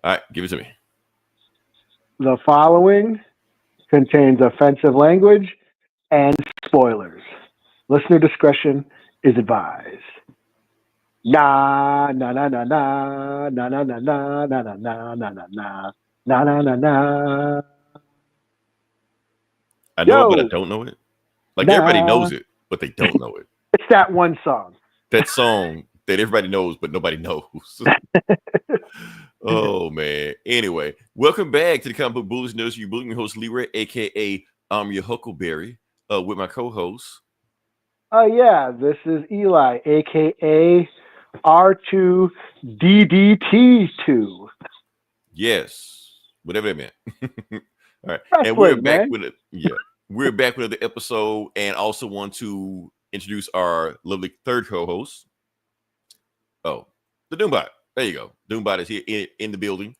All right, give it to me. The following contains offensive language and spoilers. Listener discretion is advised. Na na na na na na na na na na na na na na na na na na. I know it, but I don't know it. Like everybody knows it, but they don't know it. It's that one song. That song that everybody knows, but nobody knows. Oh man. Anyway, welcome back to the Comic Book Bullies News. Your bullying host Leroy, aka I'm your Huckleberry, with my co-host. Yeah, this is Eli, aka R2DDT2. Yes, whatever that meant. All right, Wrestling, and we're back man. with it. Yeah, we're back with another episode, and also want to introduce our lovely third co-host. Oh, the Doombot. There you go. Doombot is here in the building.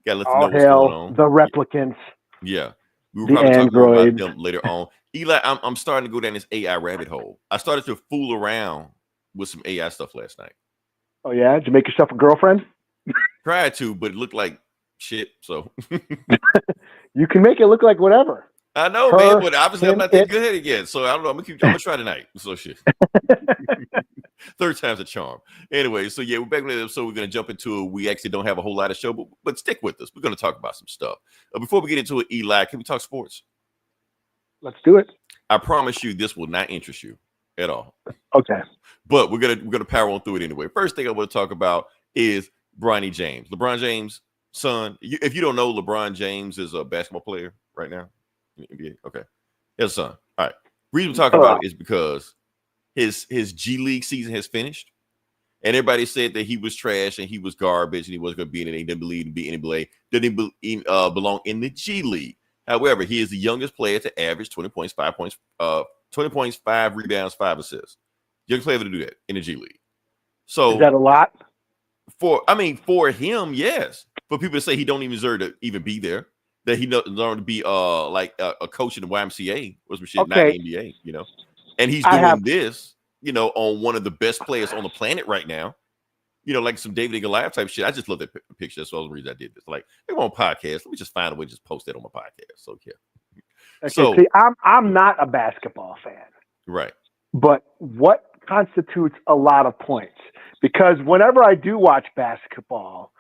Gotta let you know what's going on. The replicants. Yeah. We will The probably talk more about androids. them later on. Eli, I'm starting to go down this AI rabbit hole. I started to fool around with some AI stuff last night. Oh, yeah? Did you make yourself a girlfriend? Tried to, but it looked like shit. So You can make it look like whatever. I know, man, but obviously I'm not that good at it yet. So I don't know. I'm gonna try tonight. So shit. Third time's a charm. Anyway, so yeah, we're back with it. So we're gonna jump into it. We actually don't have a whole lot of show, but stick with us. We're gonna talk about some stuff. Before we get into it, Eli, can we talk sports? Let's do it. I promise you, this will not interest you at all. Okay. But we're gonna power on through it anyway. First thing I want to talk about is Bronny James. LeBron James' son. If you don't know, LeBron James is a basketball player right now in the NBA. Okay, his son. All right. Reason we're talking about it is because his G League season has finished, and everybody said that he was trash and he was garbage and he wasn't going to be in it. He didn't believe to be in NBA. Didn't belong in the G League. However, he is the youngest player to average 20 points, 5 points, 20 points, 5 rebounds, 5 assists. Youngest player to do that in the G League. So is that a lot? For him, yes. For people to say he don't even deserve to even be there, that he learned to be like a coach in the YMCA was some shit, Okay. not the NBA, you know. And he's doing this, you know, on one of the best players on the planet right now. You know, like some David and Goliath type shit. I just love that picture. That's the reason I did this. Like, we're on podcast. Let me just find a way to just post that on my podcast. So yeah. Okay, so see, I'm not a basketball fan. Right. But what constitutes a lot of points? Because whenever I do watch basketball,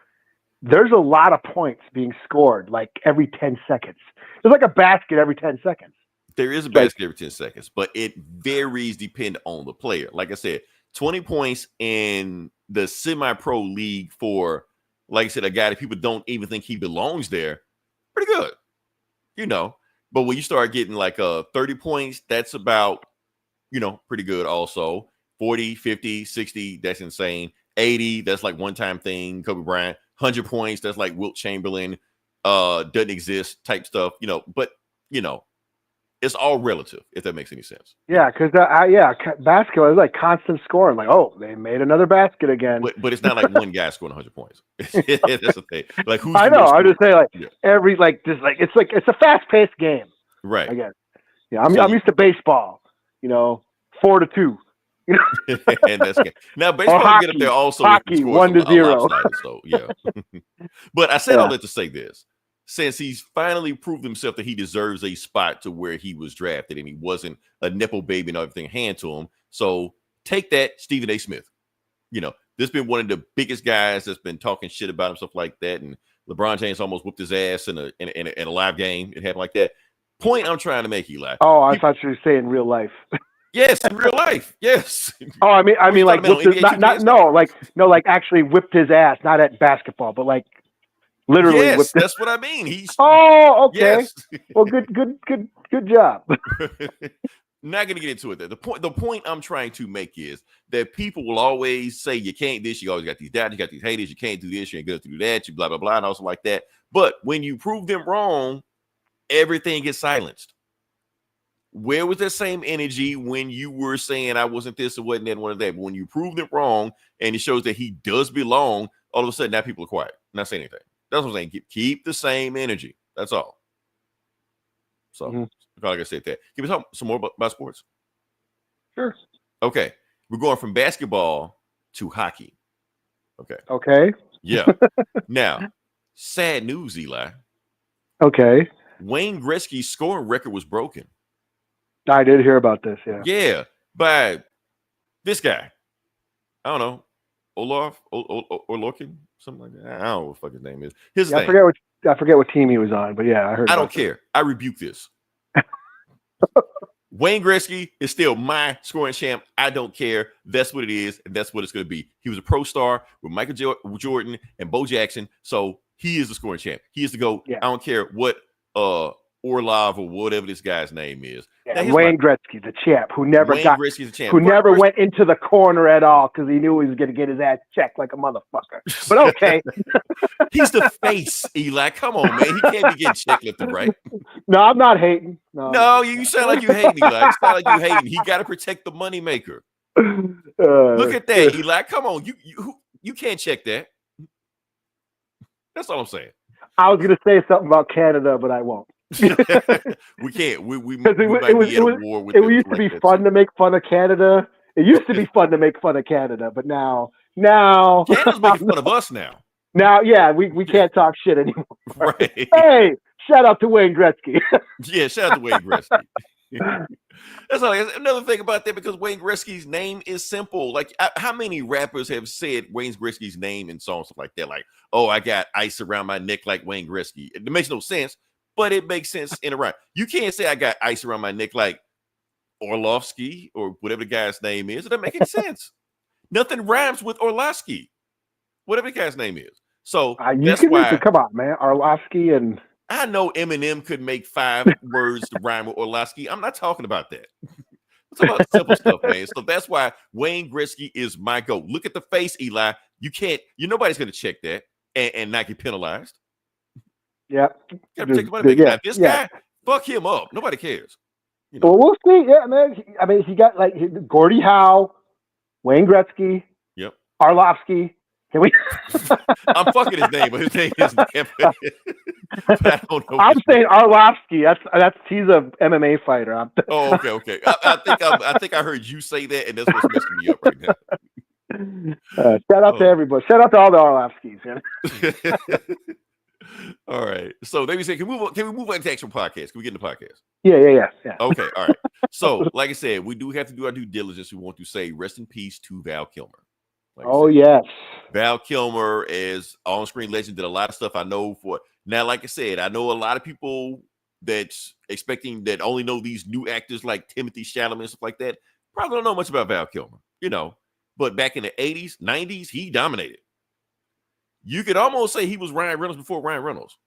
there's a lot of points being scored like every 10 seconds. There's like a basket every 10 seconds. There is a basket every 10 seconds, but it varies depending on the player. Like I said, 20 points in the semi-pro league for, like I said, a guy that people don't even think he belongs there, pretty good, you know. But when you start getting like 30 points, that's about, you know, pretty good also. 40, 50, 60, that's insane. 80, that's like one-time thing, Kobe Bryant. 100 points, that's like Wilt Chamberlain, doesn't exist type stuff, you know. But, you know, it's all relative, if that makes any sense. Yeah, because basketball is like constant scoring. Like, oh, they made another basket again. But it's not like one guy scoring 100 points. That's the thing. Like, who's I know. I'm just saying, like every it's a fast-paced game. Right. I guess. Yeah, I'm used to baseball. You know, 4-2. You know, and that's good. Now baseball hockey, get up there also. Hockey 1-0. So yeah. But I said all that to say this. Since he's finally proved himself that he deserves a spot to where he was drafted and he wasn't a Nepo baby and everything hand to him. So take that, Stephen A. Smith. You know, this has been one of the biggest guys that's been talking shit about him, stuff like that. And LeBron James almost whooped his ass in a live game. It happened like that. Point I'm trying to make, Eli. Oh, I thought you were saying real life. Yes, in real life. Yes. Oh, I mean, like actually whipped his ass, not at basketball, but like literally. Yes, that's what I mean. He's. Oh, okay. Yes. Well, good job. Not gonna get into it. The point I'm trying to make is that people will always say you can't this. You always got these doubts. You got these haters. You can't do this. You ain't good to do that. You blah blah blah and also like that. But when you prove them wrong, everything gets silenced. Where was that same energy when you were saying I wasn't this or wasn't that, one of that? But when you prove them wrong and it shows that he does belong, all of a sudden now people are quiet, not saying anything. That's what I'm saying. Keep the same energy. That's all. So, like I said, that. Can we talk some more about sports? Sure. Okay, we're going from basketball to hockey. Okay. Okay. Yeah. Now, sad news, Eli. Okay. Wayne Gretzky's scoring record was broken. I did hear about this, yeah. Yeah, by this guy. I don't know. Olaf or Lorkin, something like that. I don't know what the fuck his name is. His name. I forget what team he was on, but yeah, I heard. I don't care. I rebuke this. Wayne Gretzky is still my scoring champ. I don't care. That's what it is, and that's what it's going to be. He was a pro star with Michael Jordan and Bo Jackson, so he is the scoring champ. He is the GOAT. Yeah. I don't care what Orlov or whatever this guy's name is. Yeah, Wayne Gretzky, the champ, who never Gretzky went into the corner at all because he knew he was going to get his ass checked like a motherfucker. But okay. He's the face, Eli. Come on, man. He can't be getting checked left and right. No, I'm not hating. No, you sound like you hating, Eli. You sound like you hating. He got to protect the moneymaker. Look at that, Eli. Come on. You can't check that. That's all I'm saying. I was going to say something about Canada, but I won't. We can't. We might be at a war with it used to be fun to make fun of Canada. It used to be fun to make fun of Canada, but now Canada's making fun of us now. Now, yeah, we can't talk shit anymore. Right. Hey, shout out to Wayne Gretzky. Yeah, shout out to Wayne Gretzky. That's another thing about that, because Wayne Gretzky's name is simple. Like, how many rappers have said Wayne Gretzky's name in songs like that? Like, oh, I got ice around my neck like Wayne Gretzky. It makes no sense. But it makes sense in a rhyme. You can't say I got ice around my neck like Orlovsky or whatever the guy's name is. It doesn't make any sense. Nothing rhymes with Orlovsky, whatever the guy's name is. So that's why. Come on, man, Orlovsky and. I know Eminem could make 5 words to rhyme with Orlovsky. I'm not talking about that. It's about simple stuff, man. So that's why Wayne Gretzky is my GOAT. Look at the face, Eli. Nobody's going to check that and not get penalized. Yeah. This guy, fuck him up. Nobody cares. Well, we'll see. Yeah, man. I mean, he got like Gordie Howe, Wayne Gretzky, yep, Arlovsky. Can we? I'm fucking his name, but his name isn't. I don't know. I'm saying Arlovsky. That's he's a MMA fighter. Oh, okay. I think I heard you say that, and that's what's messing me up right now. Shout out to everybody. Shout out to all the Arlovskys. All right. So let me say, can we move on to actual podcast? Can we get in the podcast? Yeah. Okay. All right. So, like I said, we do have to do our due diligence. We want to say rest in peace to Val Kilmer. Yes. Val Kilmer is on-screen legend, did a lot of stuff I know for. Now, like I said, I know a lot of people that's expecting that only know these new actors like Timothy Chalamet and stuff like that. Probably don't know much about Val Kilmer, But back in the 80s, 90s, he dominated. You could almost say he was Ryan Reynolds before Ryan Reynolds.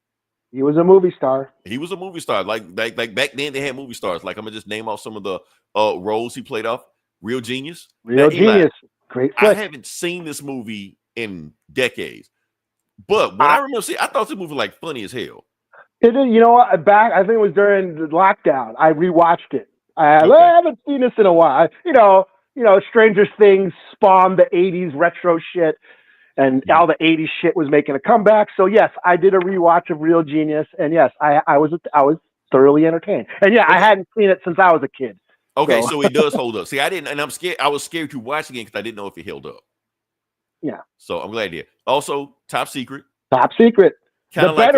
He was a movie star. Like back then they had movie stars. Like, I'm gonna just name off some of the roles he played off. Real Genius. Great flick. I haven't seen this movie in decades, but when I remember seeing, I thought this movie was like funny as hell. It is. You know what? I think it was during the lockdown. I rewatched it. I haven't seen this in a while. Stranger Things spawned the '80s retro shit. And all the 80s shit was making a comeback. So yes, I did a rewatch of Real Genius, and yes, I was thoroughly entertained. And yeah, I hadn't seen it since I was a kid. Okay, so it does hold up. See, I didn't, and I'm scared. I was scared to watch again because I didn't know if it held up. Yeah. So I'm glad it did. Also, Top Secret. Top Secret. Kind of like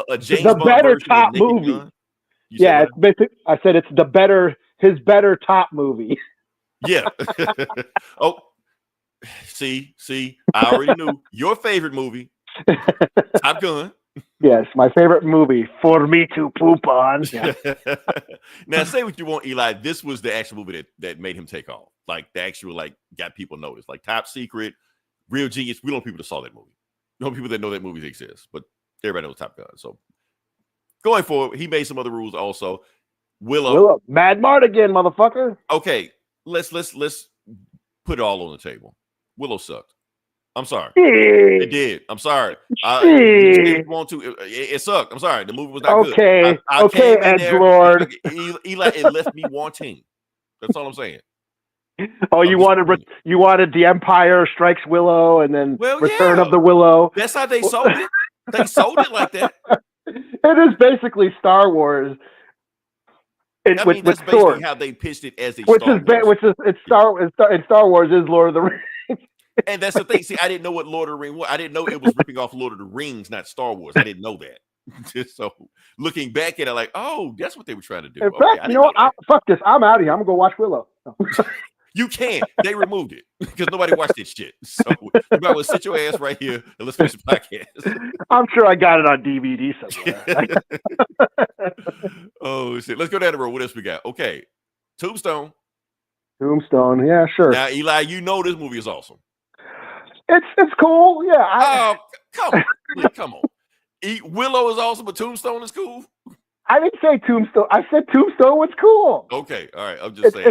a James Bond better top movie. Yeah, it's basically, I said it's his better top movie. Yeah. Oh. See, I already knew your favorite movie, Top Gun. Yes, my favorite movie for me to poop on. Yeah. Now, say what you want, Eli. This was the actual movie that made him take off. Like, the actual, got people noticed. Like, Top Secret, Real Genius. We don't know people that saw that movie. We know people that know that movie exists, but everybody knows Top Gun. So, going forward, he made some other rules also. Willow. Mad Mardigan, motherfucker. Okay, let's put it all on the table. Willow sucked. I'm sorry. It did. I'm sorry. It sucked. I'm sorry. The movie was not good. Okay, Edgelord. Eli, it left me wanting. That's all I'm saying. Oh, you wanted The Empire Strikes Willow and then Return of the Willow. That's how they sold it. They sold it like that. It is basically Star Wars. That's basically how they pitched it as a Star Wars. In Star Wars is Lord of the Rings. And that's the thing. See, I didn't know what Lord of the Rings was. I didn't know it was ripping off Lord of the Rings, not Star Wars. I didn't know that. So looking back at it, like, oh, that's what they were trying to do. In Okay, fact, I didn't know that. fuck this. I'm out of here. I'm gonna go watch Willow. You can't. They removed it because nobody watched this shit. So you might well sit your ass right here and let's finish the podcast. I'm sure I got it on DVD somewhere. Oh shit! Let's go down the road. What else we got? Okay, Tombstone. Tombstone. Yeah, sure. Now, Eli, you know this movie is awesome. It's cool. Yeah. Come on, please, come on. Willow is awesome, but Tombstone is cool. I didn't say Tombstone. I said Tombstone was cool. Okay, all right. I'm just saying.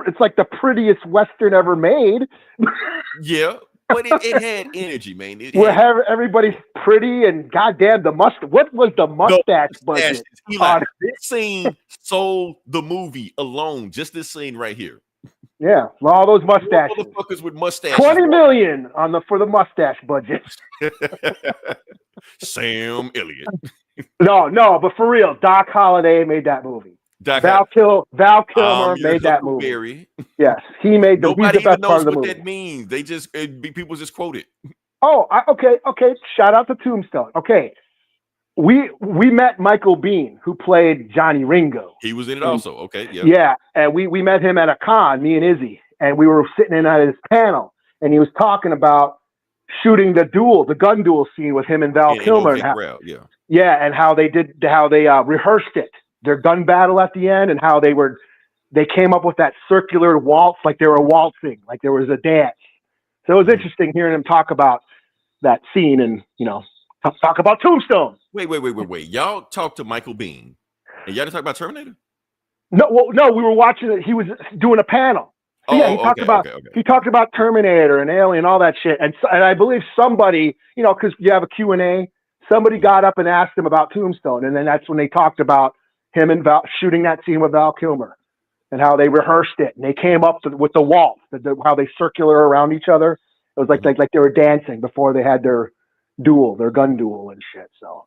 It's like the prettiest Western ever made. Yeah, but it had energy, man. Everybody's pretty and goddamn the mustache. What was the mustache budget? Eli, this scene sold the movie alone. Just this scene right here. Yeah, all those mustaches. Motherfuckers with mustaches. $20 million for the mustache budget. Sam Elliott. No, but for real, Doc Holliday made that movie. Val Kilmer made that movie. Barry. Yes, he made the. Nobody he's the best even knows part of the what movie. that means. They just people just quote it. Oh, okay. Shout out to Tombstone. Okay, we met Michael Biehn, who played Johnny Ringo. He was in it also. Okay, yeah. Yeah, and we met him at a con, me and Izzy, and we were sitting in at his panel, and he was talking about shooting the gun duel scene with him and Val Kilmer. And how they rehearsed it, their gun battle at the end, and how they came up with that circular waltz, like they were waltzing, like there was a dance. So it was interesting hearing him talk about that scene and, talk about Tombstone. Wait. Y'all talked to Michael Biehn, and y'all didn't talk about Terminator? No, we were watching it. He was doing a panel. He talked about Terminator and Alien, all that shit. And I believe somebody, because you have a Q&A, somebody got up and asked him about Tombstone. And then that's when they talked about him and Val shooting that scene with Val Kilmer and how they rehearsed it. And they came up with the waltz, how they circular around each other. It was like they were dancing before they had their gun duel and shit. So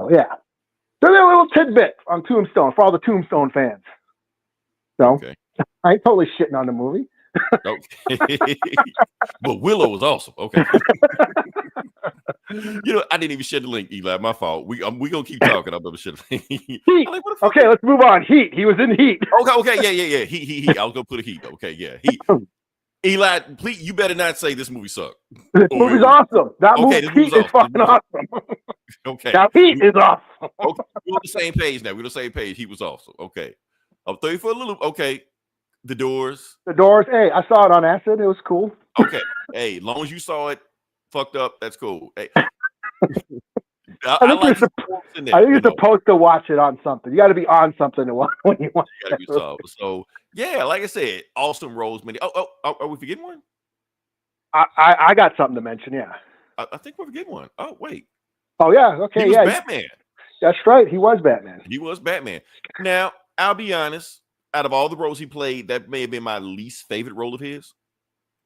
yeah. So a little tidbit on Tombstone for all the Tombstone fans. So okay. I ain't totally shitting on the movie. Okay. But Willow was awesome. Okay. I didn't even share the link, Eli. My fault. We gonna keep talking. I'm gonna share the link. Heat. Okay, let's move on. Heat. He was in Heat. Okay. Yeah. Heat. I was gonna put a Heat. Okay, yeah. Heat. Eli, please, you better not say this movie sucked. This movie's awesome. That movie Heat is fucking awesome. Okay. Now Heat is awesome. Okay. We're on the same page now. We're on the same page. He was awesome. Okay. I'm 30 for a little. Okay. The Doors. Hey, I saw it on acid. It was cool. Okay. Hey, as long as you saw it fucked up, that's cool. Hey. I think you're supposed to watch it on something. You got to be on something to watch when you watch it. So, yeah, like I said, awesome Rosemary. Oh, are we forgetting one? I got something to mention, yeah. I think we're forgetting one. Oh, wait. Oh, yeah. Okay, he was Batman. That's right. He was Batman. Now, I'll be honest. Out of all the roles he played, that may have been my least favorite role of his.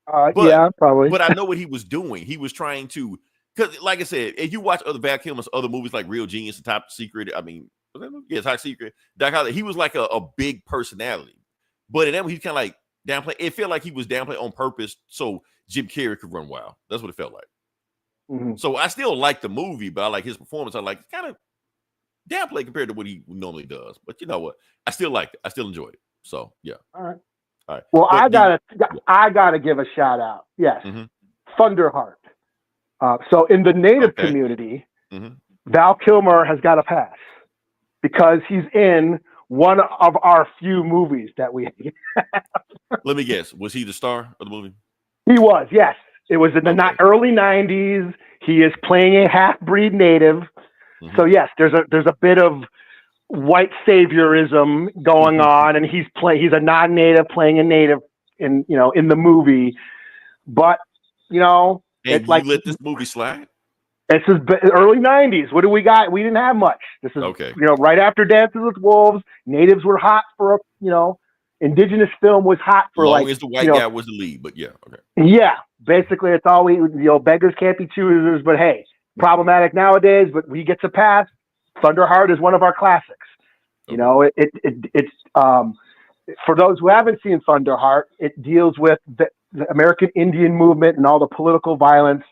Yeah, probably. But I know what he was doing. He was trying to, because like I said, if you watch other Val Kilmer's other movies like Real Genius and Top Secret, Top Secret, Doc Holliday, he was like a big personality. But in that one, he's kind of like downplay. It felt like he was downplayed on purpose so Jim Carrey could run wild. That's what it felt like. Mm-hmm. So I still like the movie, but I like his performance. I like kind of downplay compared to what he normally does. But you know what? I still liked it. I still enjoyed it. So yeah. All right. Well, I gotta give a shout out. Yes. Mm-hmm. Thunderheart. So in the Native community, Val Kilmer has got a pass because he's in one of our few movies that we have. Let me guess. Was he the star of the movie? He was, yes. It was in the early 90s. He is playing a half-breed Native. Mm-hmm. So yes, there's a bit of white saviorism going on, and he's a non-Native playing a Native in the movie. But it's like, let this movie slide. It's early 90s. What do we got? We didn't have much. This is right after Dances with Wolves. Natives were hot for indigenous film was hot for long as the white guy was the lead. But yeah, okay. Yeah, basically it's all beggars can't be choosers. But hey, problematic nowadays. But we get to pass. Thunderheart is one of our classics. It's for those who haven't seen Thunderheart, it deals with the American Indian movement and all the political violence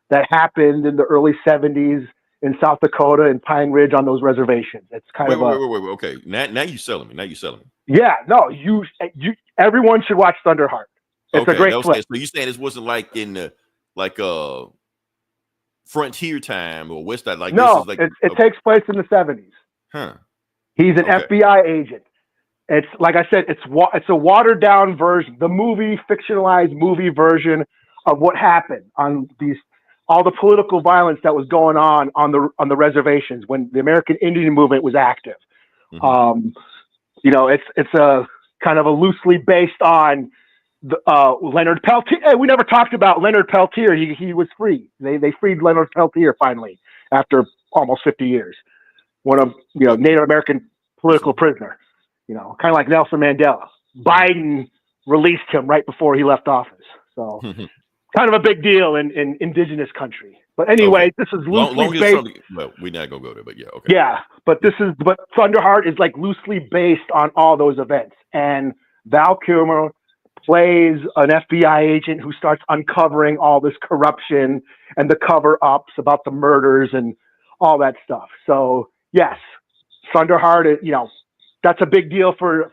that happened in the early 70s in South Dakota and Pine Ridge on those reservations. It's kind wait, of wait. Okay, now you selling me. Now you selling me. Yeah, no, you everyone should watch Thunderheart. It's a great flick. So you saying this wasn't like in the frontier time or West Side? Like no, this is it takes place in the 70s. Huh. He's an FBI agent. It's like I said, it's a watered down version, the fictionalized movie version of what happened on all the political violence that was going on the reservations when the American Indian movement was active. Mm-hmm. It's a kind of a loosely based on Leonard Peltier. Hey, we never talked about Leonard Peltier. He was free. They freed Leonard Peltier finally after almost 50 years. One of Native American political prisoner. Kind of like Nelson Mandela. Biden released him right before he left office. So kind of a big deal in indigenous country. But anyway, this is loosely based. Well, we're not gonna go there, but yeah, okay. Yeah, but Thunderheart is like loosely based on all those events. And Val Kilmer plays an FBI agent who starts uncovering all this corruption and the cover-ups about the murders and all that stuff. So yes, Thunderheart, that's a big deal for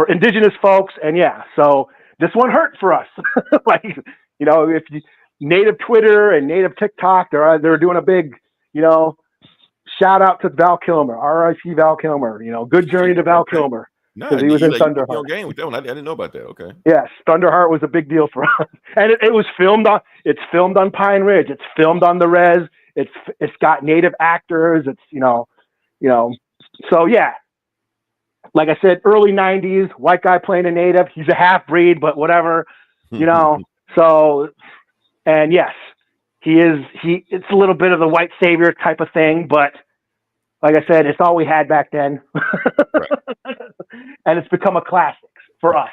indigenous folks. And yeah, so this one hurt for us. If native Twitter and native TikTok, they're doing a big, shout out to Val Kilmer, R.I.P. Val Kilmer, good journey to Val Kilmer. Because he was in Thunderheart. Game with that one. I didn't know about that. Okay. Yes, Thunderheart was a big deal for us. And it was filmed on Pine Ridge. It's filmed on the res. It's got native actors. It's, so yeah. Like I said, early 90s, white guy playing a native. He's a half-breed, but whatever, So, and yes, it's a little bit of the white savior type of thing, but like I said, it's all we had back then. Right. And it's become a classic for us.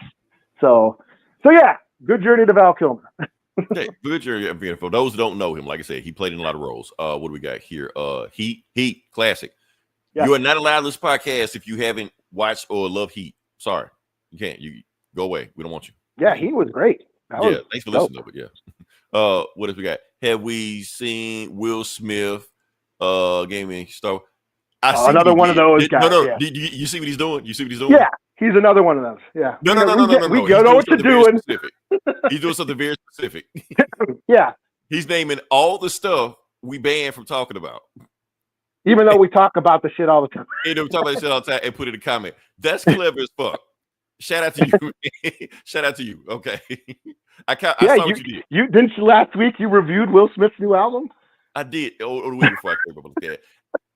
So yeah, good journey to Val Kilmer. Okay, good journey. For those who don't know him, like I said, he played in a lot of roles. What do we got here? Heat, classic. Yeah. You are not allowed to this podcast if you haven't watched or love Heat. Sorry, you can't. You go away. We don't want you. Yeah, he was great. Thanks for listening. But yeah, what else we got? Have we seen Will Smith? Gaming star. Another one of those guys. No. Yeah. You see what he's doing? Yeah, he's another one of those. Yeah. No. We know what you're doing. He's doing something very specific. Yeah. He's naming all the stuff we banned from talking about. Even though we talk about the shit all the time. We talk about the shit all the time and put it in a comment. That's clever as fuck. Shout out to you. Shout out to you. Okay. I saw what you did. Didn't last week you reviewed Will Smith's new album? I did. Or the week before I came up with that.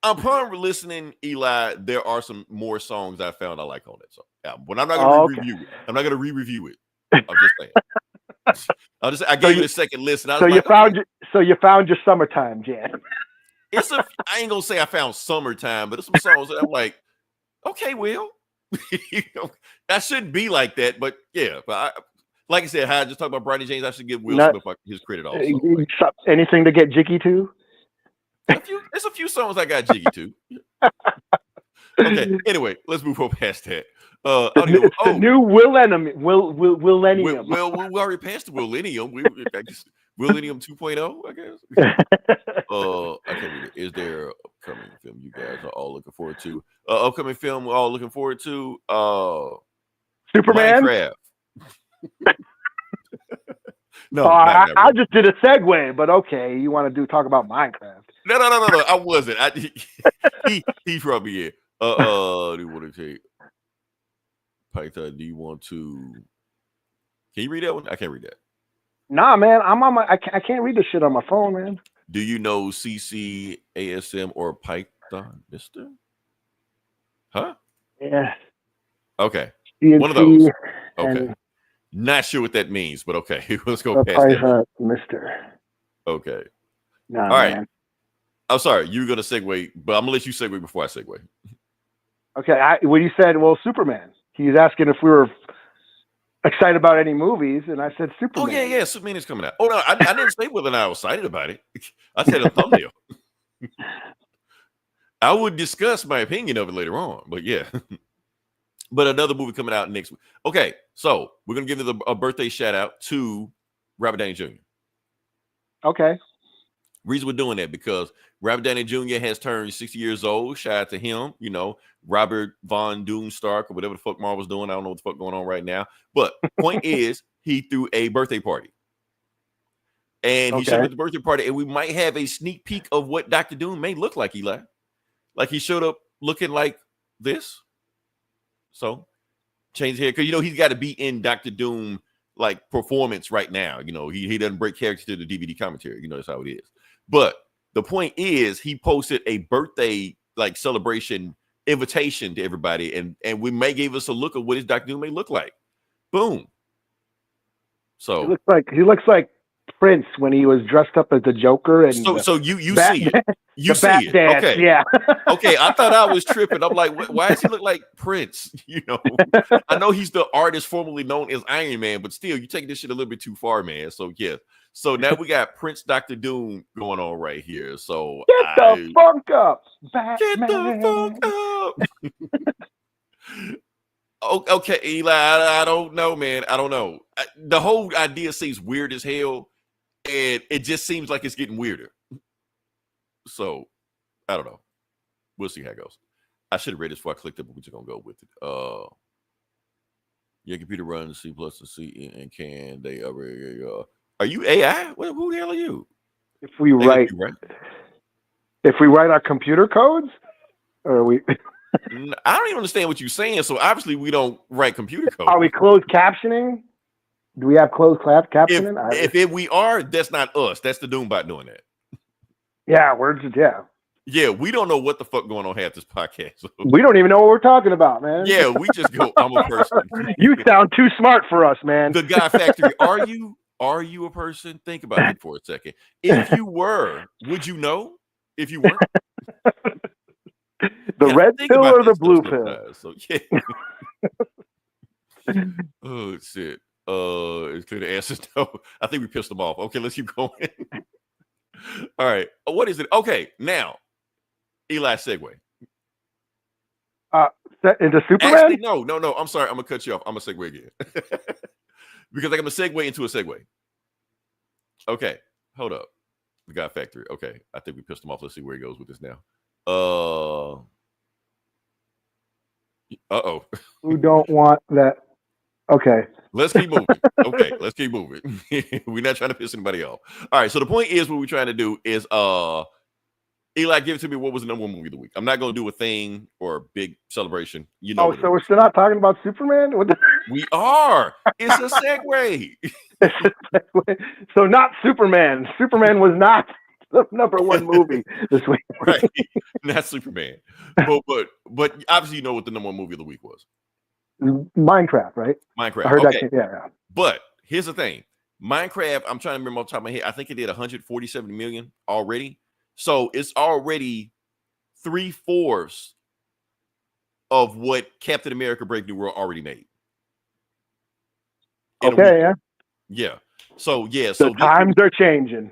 Upon listening, Eli, there are some more songs I found I like on that song album. But I'm not going to review it. I'm not going to re-review it. I'm just saying. I gave it a second listen. You found your summertime jam. I ain't gonna say I found summertime, but there's some songs that I'm like, okay, Will. I shouldn't be like that, but yeah. But like I said, I just talked about Bronny James. I should give Will Smith his credit also. Anything to get jiggy to? There's a few songs I got jiggy to. Okay. Anyway, let's move on past that. It's the new Millennium. Well, we already passed the Millennium. Millennium 2.0, I guess. I can't read it. Is there an upcoming film you guys are all looking forward to? Upcoming film we're all looking forward to. Superman. Minecraft. No, I just did a segue, but okay, you want to talk about Minecraft? No. I wasn't. He probably in. Do you want to take Python? Do you want to? Can you read that one? I can't read that. Nah, man, I'm on I can't read this shit on my phone, man. Do you know CC, ASM, or Python, Mister? Huh? Yeah. Okay. CNC one of those. Okay. Not sure what that means, but okay. Let's go past that. Mister. Okay. Nah, all right. Man. I'm sorry. You were going to segue, but I'm going to let you segue before I segue. Okay. When you said, well, Superman, he's asking if we were excited about any movies, and I said Superman. Oh, yeah. Superman is coming out. Oh, no. I didn't say whether or not I was excited about it. I said a thumbnail. I would discuss my opinion of it later on, but yeah. But another movie coming out next week. Okay, so we're gonna give a birthday shout out to Robert Downey Jr. Okay. Reason we're doing that because Robert Downey Jr. has turned 60 years old. Shout out to him. Robert Von Doomstark or whatever the fuck Marvel's doing. I don't know what the fuck going on right now. But point is, he threw a birthday party. And he showed up at the birthday party, and we might have a sneak peek of what Dr. Doom may look like, Eli. Like he showed up looking like this. So change hair. Because he's got to be in Dr. Doom like performance right now. He doesn't break character to the DVD commentary. That's how it is. But the point is, he posted a birthday like celebration invitation to everybody, and we may give us a look of what his Dr. Doom may look like. Boom. So he looks like Prince when he was dressed up as the Joker. And so you see it. You see it. Dance, okay. Yeah. Okay. I thought I was tripping. I'm like, why does he look like Prince? I know he's the artist formerly known as Iron Man, but still, you take this shit a little bit too far, man. So yeah. So now we got Prince Dr. Doom going on right here. So get the funk up, Batman. Get the funk up. Okay, Eli. I don't know, man. I don't know. The whole idea seems weird as hell, and it just seems like it's getting weirder. So I don't know. We'll see how it goes. I should have read this before I clicked it, but we're just gonna go with it. Your computer runs C+ and C, and can they ever? Are you AI? Who the hell are you? If we write our computer codes, or are we? I don't even understand what you're saying. So obviously we don't write computer code. Are we closed captioning? Do we have closed captioning? If we are, that's not us. That's the Doombot doing that. Yeah, Yeah, we don't know what the fuck going on half this podcast. So. We don't even know what we're talking about, man. Yeah, we just go, I'm a person. You sound too smart for us, man. The Guy Factory. Are you a person? Think about it for a second. If you were, would you know? If you weren't? The red pill or the blue pill? So yeah. Oh shit. It's clear the answer is no. I think we pissed them off. Okay, let's keep going. All right. What is it? Okay, now Eli segue. Into Superman? Actually, no. I'm sorry. I'm gonna cut you off. I'm gonna segue again. Because I'm gonna segue into a segue. Okay, hold up. The Guy Factory. Okay, I think we pissed him off. Let's see where he goes with this now. Uh-oh. Who don't want that? Okay. Let's keep moving. Okay, let's keep moving. We're not trying to piss anybody off. All right, so the point is what we're trying to do is Eli, give it to me. What was the number one movie of the week? I'm not going to do a thing or a big celebration. So we're still not talking about Superman? We are. It's a segue. So not Superman. Superman was not the number one movie this week. Right. Not Superman. But obviously you know what the number one movie of the week was. Minecraft, right? Minecraft. I heard okay. that. Yeah. But here's the thing. Minecraft, I'm trying to remember off the top of my head. I think it did 147 million already. So it's already 3/4 of what Captain America Brave New World already made. Okay, yeah. Yeah. So yeah. So times are changing.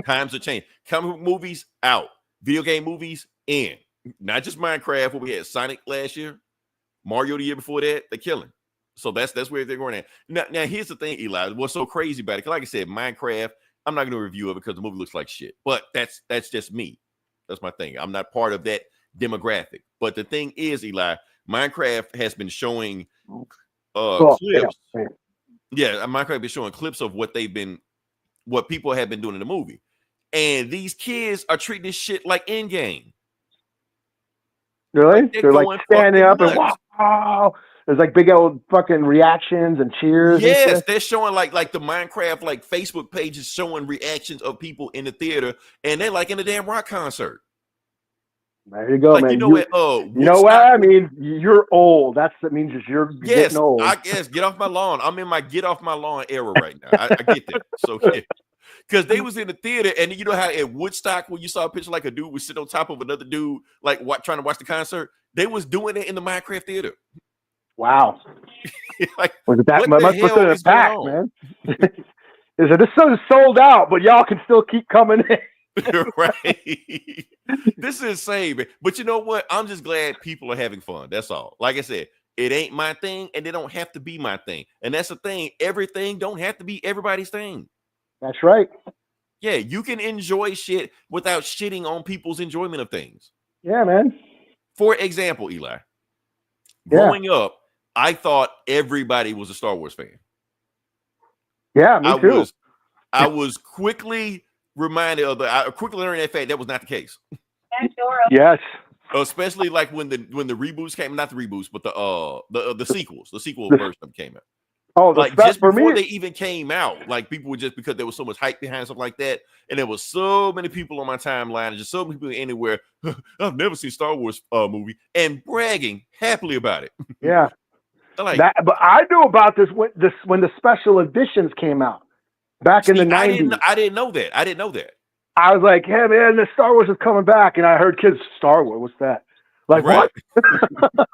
Times are changing. Comic book movies out. Video game movies in. Not just Minecraft, what we had Sonic last year, Mario the year before that, they're killing. So that's where they're going at. Now here's the thing, Eli. What's so crazy about it? Like I said, Minecraft, I'm not going to review it because the movie looks like shit. But that's just me. That's my thing. I'm not part of that demographic. But the thing is, Eli, Minecraft has been showing clips. Yeah, Minecraft has been showing clips of what people have been doing in the movie. And these kids are treating this shit like Endgame. Really? They're like standing up and wow. There's like big old fucking reactions and cheers. Yes, they're showing like the Minecraft like Facebook pages showing reactions of people in the theater, and they're like in a damn rock concert. There you go, man. You know what I mean? You're old. That means you're getting old. I guess get off my lawn. I'm in my get off my lawn era right now. I get that. So yeah. Because they was in the theater, and you know how at Woodstock, when you saw a picture like a dude was sitting on top of another dude, like trying to watch the concert, they was doing it in the Minecraft theater. Wow. Like, was it that much in a pack, man? Is it this is sold out, but y'all can still keep coming in. Right. This is insane, man. But you know what? I'm just glad people are having fun. That's all. Like I said, It ain't my thing, and it don't have to be my thing. And that's the thing. Everything don't have to be everybody's thing. That's right. Yeah, you can enjoy shit without shitting on people's enjoyment of things. Yeah, man. For example, Eli, growing up, I thought everybody was a Star Wars fan. Yeah, me too. I was quickly reminded of I quickly learned that fact that was not the case. Yes. Especially like when the reboots came, not the reboots, but the sequels, the sequel version of them came out. Oh, like just before they even came out, like people were just because there was so much hype behind stuff like that, and there was so many people on my timeline, and just so many people anywhere. I've never seen Star Wars movie, and bragging happily about it. Yeah, like that. But I knew about this when the special editions came out back in the 90s. I didn't know that. I didn't know that. I was like, hey man, the Star Wars is coming back, and I heard kids, Star Wars, what's that? Like right. What?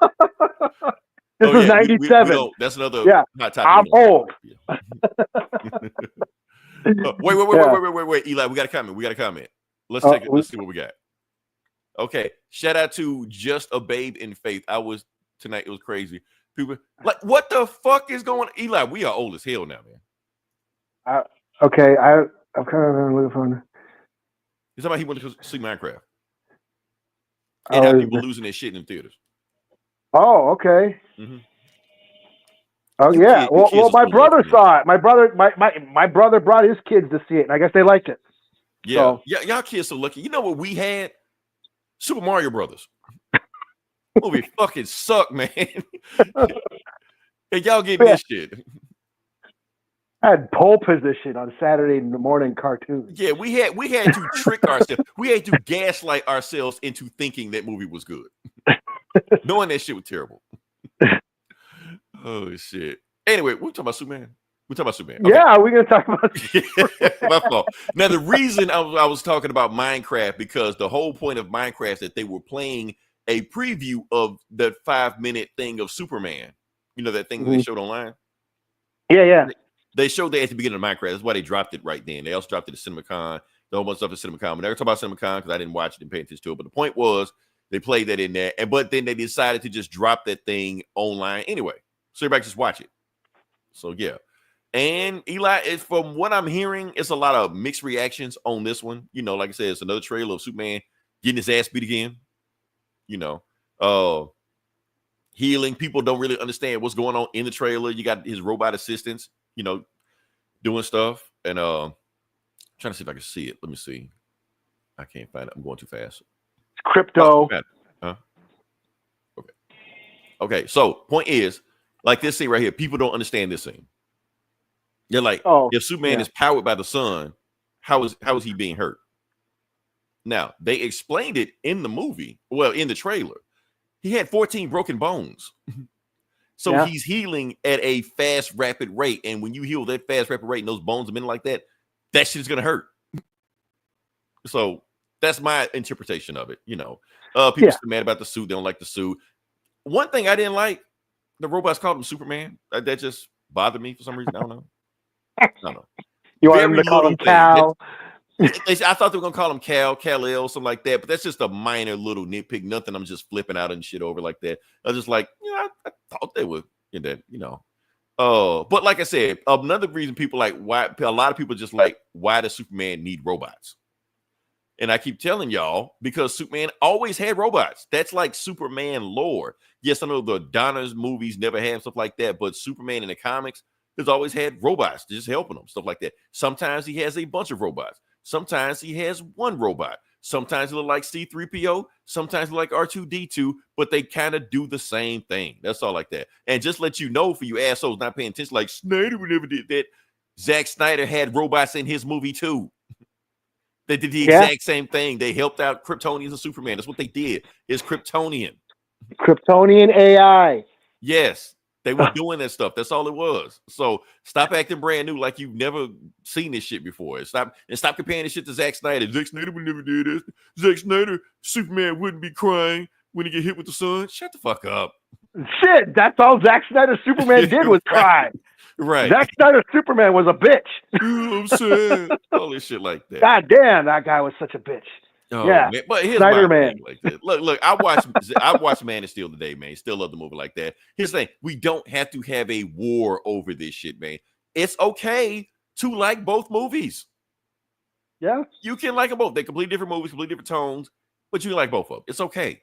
This was 97. That's another hot topic. I'm old. Wait, Eli, we got a comment. Let's check it. Let's see what we got. Okay. Shout out to Just a Babe in Faith. Tonight, it was crazy. People like, what the fuck is going on? Eli, we are old as hell now, man. Okay, I'm kind of looking for. He's talking about he went to see Minecraft. And how people losing their shit in the theaters. Oh, okay. Mm-hmm. Oh yeah. Well, my brother saw it. My brother brought his kids to see it, and I guess they liked it. Yeah. So. Yeah, y'all kids so lucky. You know what we had? Super Mario Brothers. Movie fucking sucked, man. And y'all get this shit. I had pole position on Saturday morning cartoons. Yeah, we had to trick ourselves. We had to gaslight ourselves into thinking that movie was good. Knowing that shit was terrible. Oh shit. Anyway, we're talking about Superman. Okay. Yeah, we're gonna talk about Superman. My fault. Now the reason I was talking about Minecraft, because the whole point of Minecraft is that they were playing a preview of the 5-minute thing of Superman. You know that thing that they showed online? Yeah. They showed that at the beginning of Minecraft. That's why they dropped it right then. They also dropped it at CinemaCon. The whole bunch of stuff at CinemaCon. We never talk about CinemaCon because I didn't watch it and pay attention to it. But the point was they played that in there. But then they decided to just drop that thing online anyway. So everybody just watch it. So yeah. And Eli, from what I'm hearing, it's a lot of mixed reactions on this one. You know, like I said, it's another trailer of Superman getting his ass beat again. You know, healing. People don't really understand what's going on in the trailer. You got his robot assistants, you know, doing stuff. And trying to see if I can see it. Let me see. I can't find it. I'm going too fast. Crypto. Huh? Okay. So point is, like this scene right here, people don't understand this scene. They're like, if Superman is powered by the sun, how is he being hurt? Now, they explained it in the movie, in the trailer. He had 14 broken bones. So he's healing at a fast, rapid rate. And when you heal that fast, rapid rate and those bones have been like that, that shit's going to hurt. So that's my interpretation of it. You know, people are mad about the suit. They don't like the suit. One thing I didn't like, the robots called him Superman. That just bothered me for some reason. I don't know. You want him to call him Cal? I thought they were gonna call him Kal-El, something like that, but that's just a minor little nitpick. Nothing I'm just flipping out and shit over like that. I was just like, I thought they would in that, you know. But like I said, another reason people like why a lot of people just like, why does Superman need robots? And I keep telling y'all, because Superman always had robots. That's like Superman lore. Yes, I know the Donner's movies never had stuff like that, but Superman in the comics has always had robots just helping him, stuff like that. Sometimes he has a bunch of robots. Sometimes he has one robot. Sometimes he look like C-3PO. Sometimes he look like R2-D2, but they kind of do the same thing. That's all like that. And just let you know, for you assholes not paying attention, like Snyder never did that. Zack Snyder had robots in his movie too. They did the exact same thing. They helped out Kryptonians and Superman. That's what they did. It's Kryptonian. Kryptonian AI. Yes. They were doing that stuff. That's all it was. So stop acting brand new like you've never seen this shit before. Stop comparing this shit to Zack Snyder. Zack Snyder would never do this. Zack Snyder, Superman wouldn't be crying when he get hit with the sun. Shut the fuck up. Shit, that's all Zack Snyder Superman did was cry. Right. Zack Snyder Superman was a bitch. I'm sad. All this shit like that. God damn, that guy was such a bitch. Oh Yeah, man, but here's Snyder my Man. thing. Like this. Look. I watched Man of Steel today, man. Still love the movie like that. Here's the thing: we don't have to have a war over this shit, man. It's okay to like both movies. Yeah, You can like them both. They're completely different movies, completely different tones, but you can like both of them. It's okay.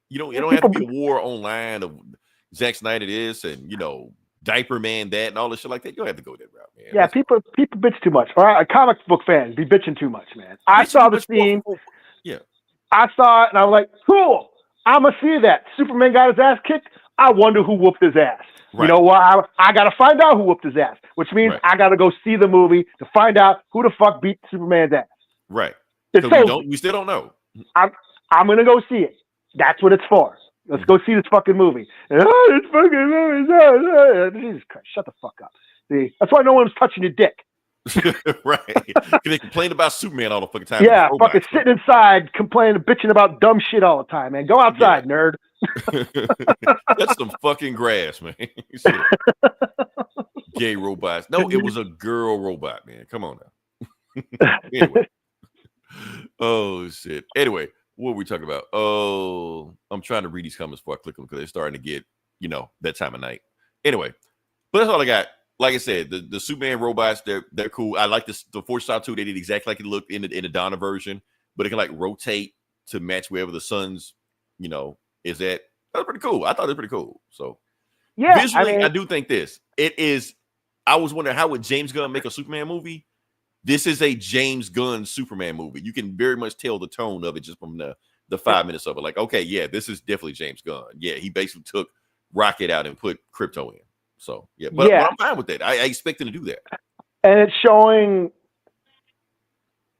You don't. It don't have to be a war online of Zack Snyder this and Diaper Man that and all this shit like that. You don't have to go that route, man. yeah. People bitch too much. All right, comic book fans be bitching too much, man. I saw the scene. Yeah. I saw it and I was like, cool. I'm gonna see that. Superman got his ass kicked. I wonder who whooped his ass. Right. You know what? I got to find out who whooped his ass, which means I got to go see the movie to find out who the fuck beat Superman's ass. Right. So we still don't know. I'm going to go see it. That's what it's for. Let's go see this fucking movie. And, it's fucking movie. Jesus Christ, shut the fuck up. See, that's why no one was touching your dick. Right. Because they complain about Superman all the fucking time. Yeah, fucking sitting inside, complaining, bitching about dumb shit all the time, man. Go outside, nerd. That's some fucking grass, man. Gay robots. No, it was a girl robot, man. Come on now. Anyway. Oh shit. Anyway, what were we talking about? Oh, I'm trying to read these comments before I click them because they're starting to get, that time of night. Anyway, but that's all I got. Like I said, the Superman robots, they're cool. I like the Force Star 2. They did exactly like it looked in the Donna version, but it can like rotate to match wherever the sun's, is at. That's pretty cool. I thought it was pretty cool. So yeah, visually, I do think this. It is. I was wondering how would James Gunn make a Superman movie? This is a James Gunn Superman movie. You can very much tell the tone of it just from the 5 minutes of it. Like, okay, yeah, this is definitely James Gunn. Yeah, he basically took Rocket out and put Crypto in. So yeah, but I'm fine with that. I expect him to do that. And it's showing.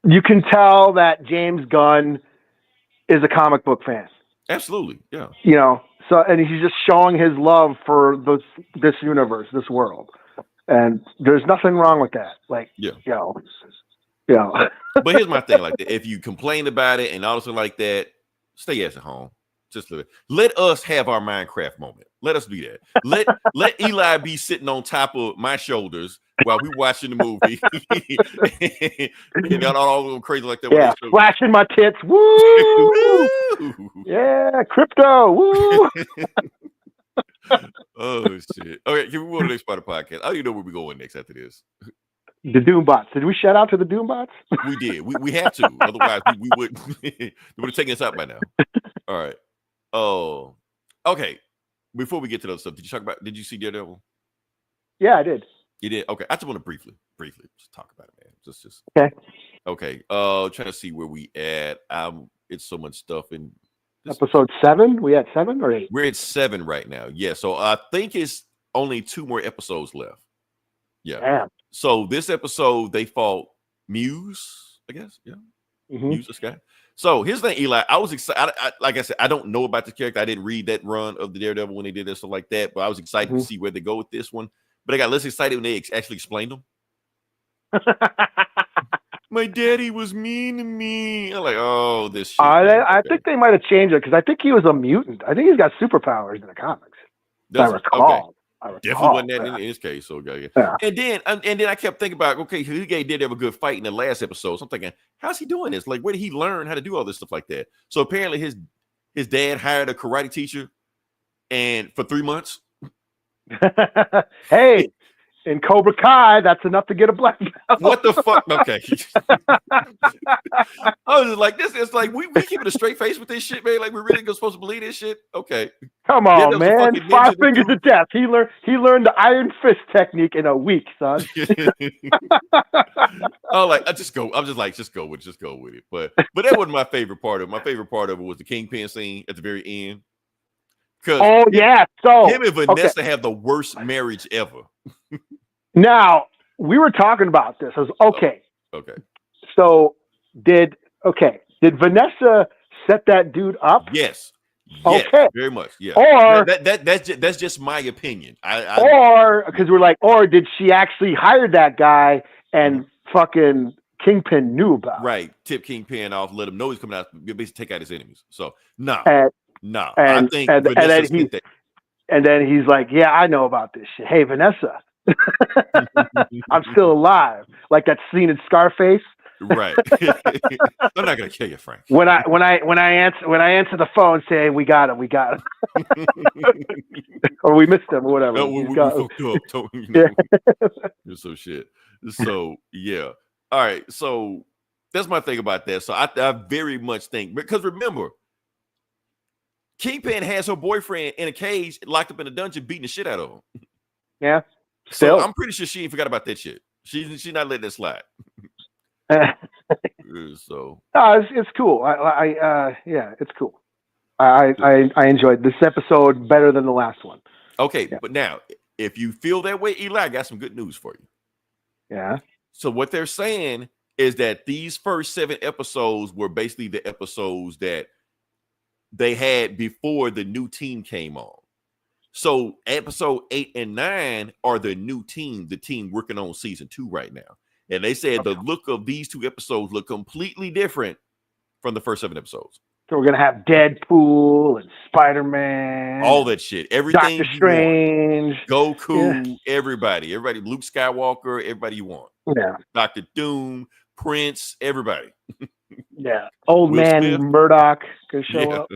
You can tell that James Gunn is a comic book fan. Absolutely, yeah. So and he's just showing his love for this universe, this world, and there's nothing wrong with that. Like, But here's my thing: like, if you complain about it and also like that, stay at home. Just let us have our Minecraft moment. Let us do that. Let Eli be sitting on top of my shoulders while we watching the movie. And all going crazy like that. Yeah, flashing my tits. Woo! Yeah, crypto. Woo! Oh shit. Okay, can we go to the next part of the podcast? I don't even know where we're going next after this. The Doombots. Did we shout out to the Doombots? We did. We have to. Otherwise, we would they would have taken us out by now. All right. Oh, okay. Before we get to those stuff, did you see Daredevil? Yeah, I did. You did? Okay. I just want to briefly just talk about it, man. Just okay. Okay. Trying to see where we at. It's so much stuff in episode 7. We at 7 or 8? We're at 7 right now. Yeah. So I think it's only 2 more episodes left. Yeah. Damn. So this episode they fought Muse, I guess. Yeah. Mm-hmm. Muse, this guy. So here's the thing, Eli. I was excited. Like I said, I don't know about the character. I didn't read that run of the Daredevil when they did this stuff like that, but I was excited to see where they go with this one. But I got less excited when they actually explained them. My daddy was mean to me. I'm like, oh, this shit. I think they might have changed it because I think he was a mutant. I think he's got superpowers in the comics. I recall. Definitely wasn't that in his case. So yeah. And then I kept thinking about, okay, he did have a good fight in the last episode. So I'm thinking, how's he doing this? Like, where did he learn how to do all this stuff like that? So apparently his dad hired a karate teacher, and for 3 months. Hey, in Cobra Kai, that's enough to get a black belt. What the fuck? Okay. I was just like, this is like we keeping a straight face with this shit, man. Like, we're really supposed to believe this shit. Okay. Come on, man. 5 fingers of death. He learned the Iron Fist technique in a week, son. Just go with it. But that wasn't my favorite part of it. My favorite part of it was the Kingpin scene at the very end. So him and Vanessa have the worst marriage ever. Now, we were talking about this. I was okay. Okay. So did Vanessa set that dude up? Yes. Okay. Very much. Yeah. Or that's just my opinion. Or did she actually hire that guy and fucking Kingpin knew about? Right. Tip Kingpin off, let him know he's coming out, basically take out his enemies. So no. I think and then he's like, yeah, I know about this shit. Hey, Vanessa, I'm still alive. Like that scene in Scarface Right. I'm not gonna kill you, Frank. When I answer the phone, say we got him, or we missed him, or whatever. No, we fucked up. You know, yeah. So shit. So yeah. All right. So that's my thing about that. So I very much think, because remember, Kingpin has her boyfriend in a cage, locked up in a dungeon, beating the shit out of him. Yeah. So I'm pretty sure she ain't forgot about that shit. She's not letting that slide. So it's cool. Yeah, it's cool. I enjoyed this episode better than the last one. Okay, yeah. But now, if you feel that way, Eli, I got some good news for you. Yeah. So what they're saying is that these first 7 episodes were basically the episodes that they had before the new team came on. So episode 8 and 9 are the new team, the team working on season 2 right now. And they said the look of these 2 episodes look completely different from the first 7 episodes. So we're gonna have Deadpool and Spider-Man, all that shit, everything. Doctor Strange, Goku, everybody, Luke Skywalker, everybody you want. Yeah. Dr. Doom, Prince, everybody. Yeah. Old Will man Smith. Murdoch could show up.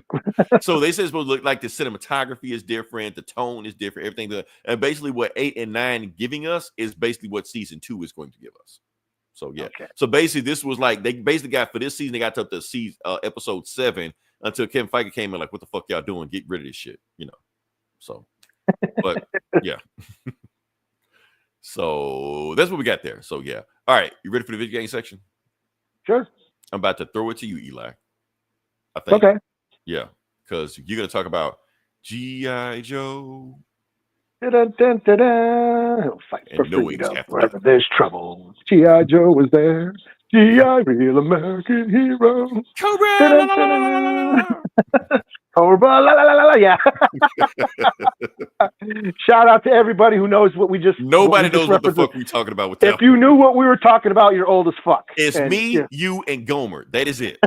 So they say it's supposed to look like the cinematography is different, the tone is different, everything. And basically what 8 and 9 giving us is basically what season 2 is going to give us. So yeah. Okay. So basically this was like, they basically got, for this season, they got up to season, episode 7 until Kevin Feige came in like, what the fuck y'all doing? Get rid of this shit, you know? So, but yeah. So that's what we got there. So yeah. All right. You ready for the video game section? Sure. I'm about to throw it to you, Eli. I think. Okay. Yeah. Because you're going to talk about G.I. Joe. He'll fight for freedom wherever there's trouble. G.I. Joe was there. G.I. real American hero. Cobra! Cobra, la la la la, yeah. Shout out to everybody who knows what we just. Nobody knows what the fuck we talking about with that. If you knew what we were talking about, you're old as fuck. It's me, you, and Gomer. That is it.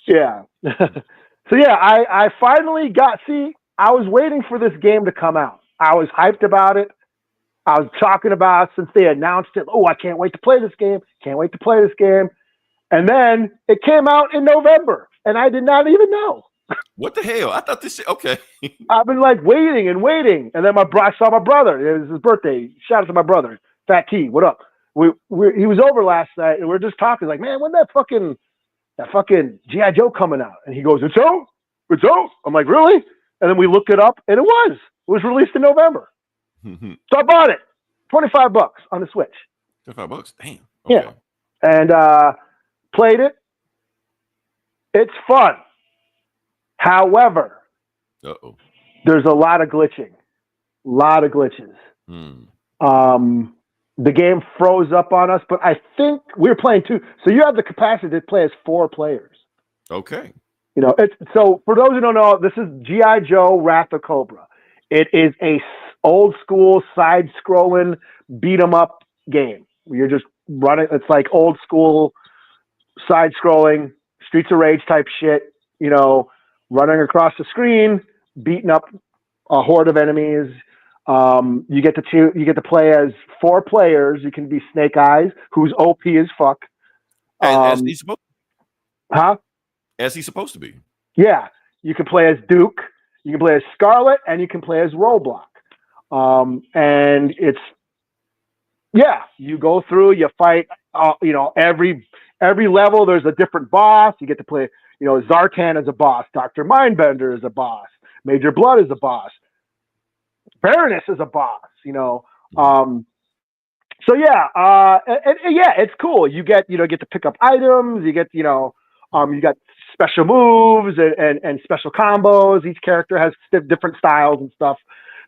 Yeah. So yeah, I finally got. See, I was waiting for this game to come out. I was hyped about it. I was talking about it since they announced it. Oh, I can't wait to play this game. Can't wait to play this game. And then it came out in November, and I did not even know. What the hell? I thought this shit. Okay. I've been like waiting and waiting, and then I saw my brother. It was his birthday. Shout out to my brother, Fat T. What up? He was over last night, and we were just talking. Like, man, when that fucking G.I. Joe coming out? And he goes, "It's out. It's out." I'm like, really? And then we looked it up, and it was released in November. So I bought it, $25 on the Switch. $25, damn. Okay. Yeah, and played it. It's fun. However, there's a lot of glitching. The game froze up on us, but I think we were playing 2. So you have the capacity to play as 4 players. Okay. You know, so for those who don't know, this is G.I. Joe Wrath of Cobra. It is a old school side-scrolling beat 'em up game. You're just running. It's like old school side-scrolling Streets of Rage type shit. You know, running across the screen, beating up a horde of enemies. You get to play as 4 players. You can be Snake Eyes, who's OP as fuck. As he's supposed. Huh? As he's supposed to be. Yeah, you can play as Duke. You can play as Scarlet, and you can play as Roadblock. And it's, you go through, you fight, every level, there's a different boss. You get to play, Zartan is a boss. Dr. Mindbender is a boss. Major Blood is a boss. Baroness is a boss, So it's cool. You get to pick up items. You get, you got special moves and special combos. Each character has different styles and stuff.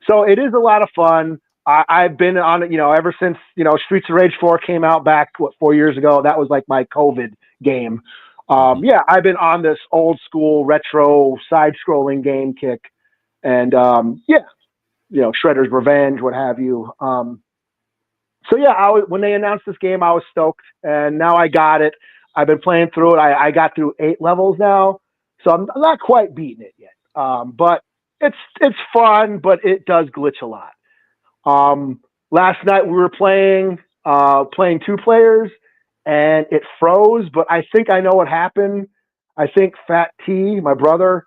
So it is a lot of fun. I've been on it, ever since, Streets of Rage 4 came out back, 4 years ago. That was like my COVID game. I've been on this old school retro side-scrolling game kick. And, Shredder's Revenge, what have you. When they announced this game, I was stoked. And now I got it. I've been playing through it. I got through 8 levels now, so I'm not quite beating it yet. But it's fun, but it does glitch a lot. last night we were playing 2 players, and it froze. But I think I know what happened. I think Fat T, my brother,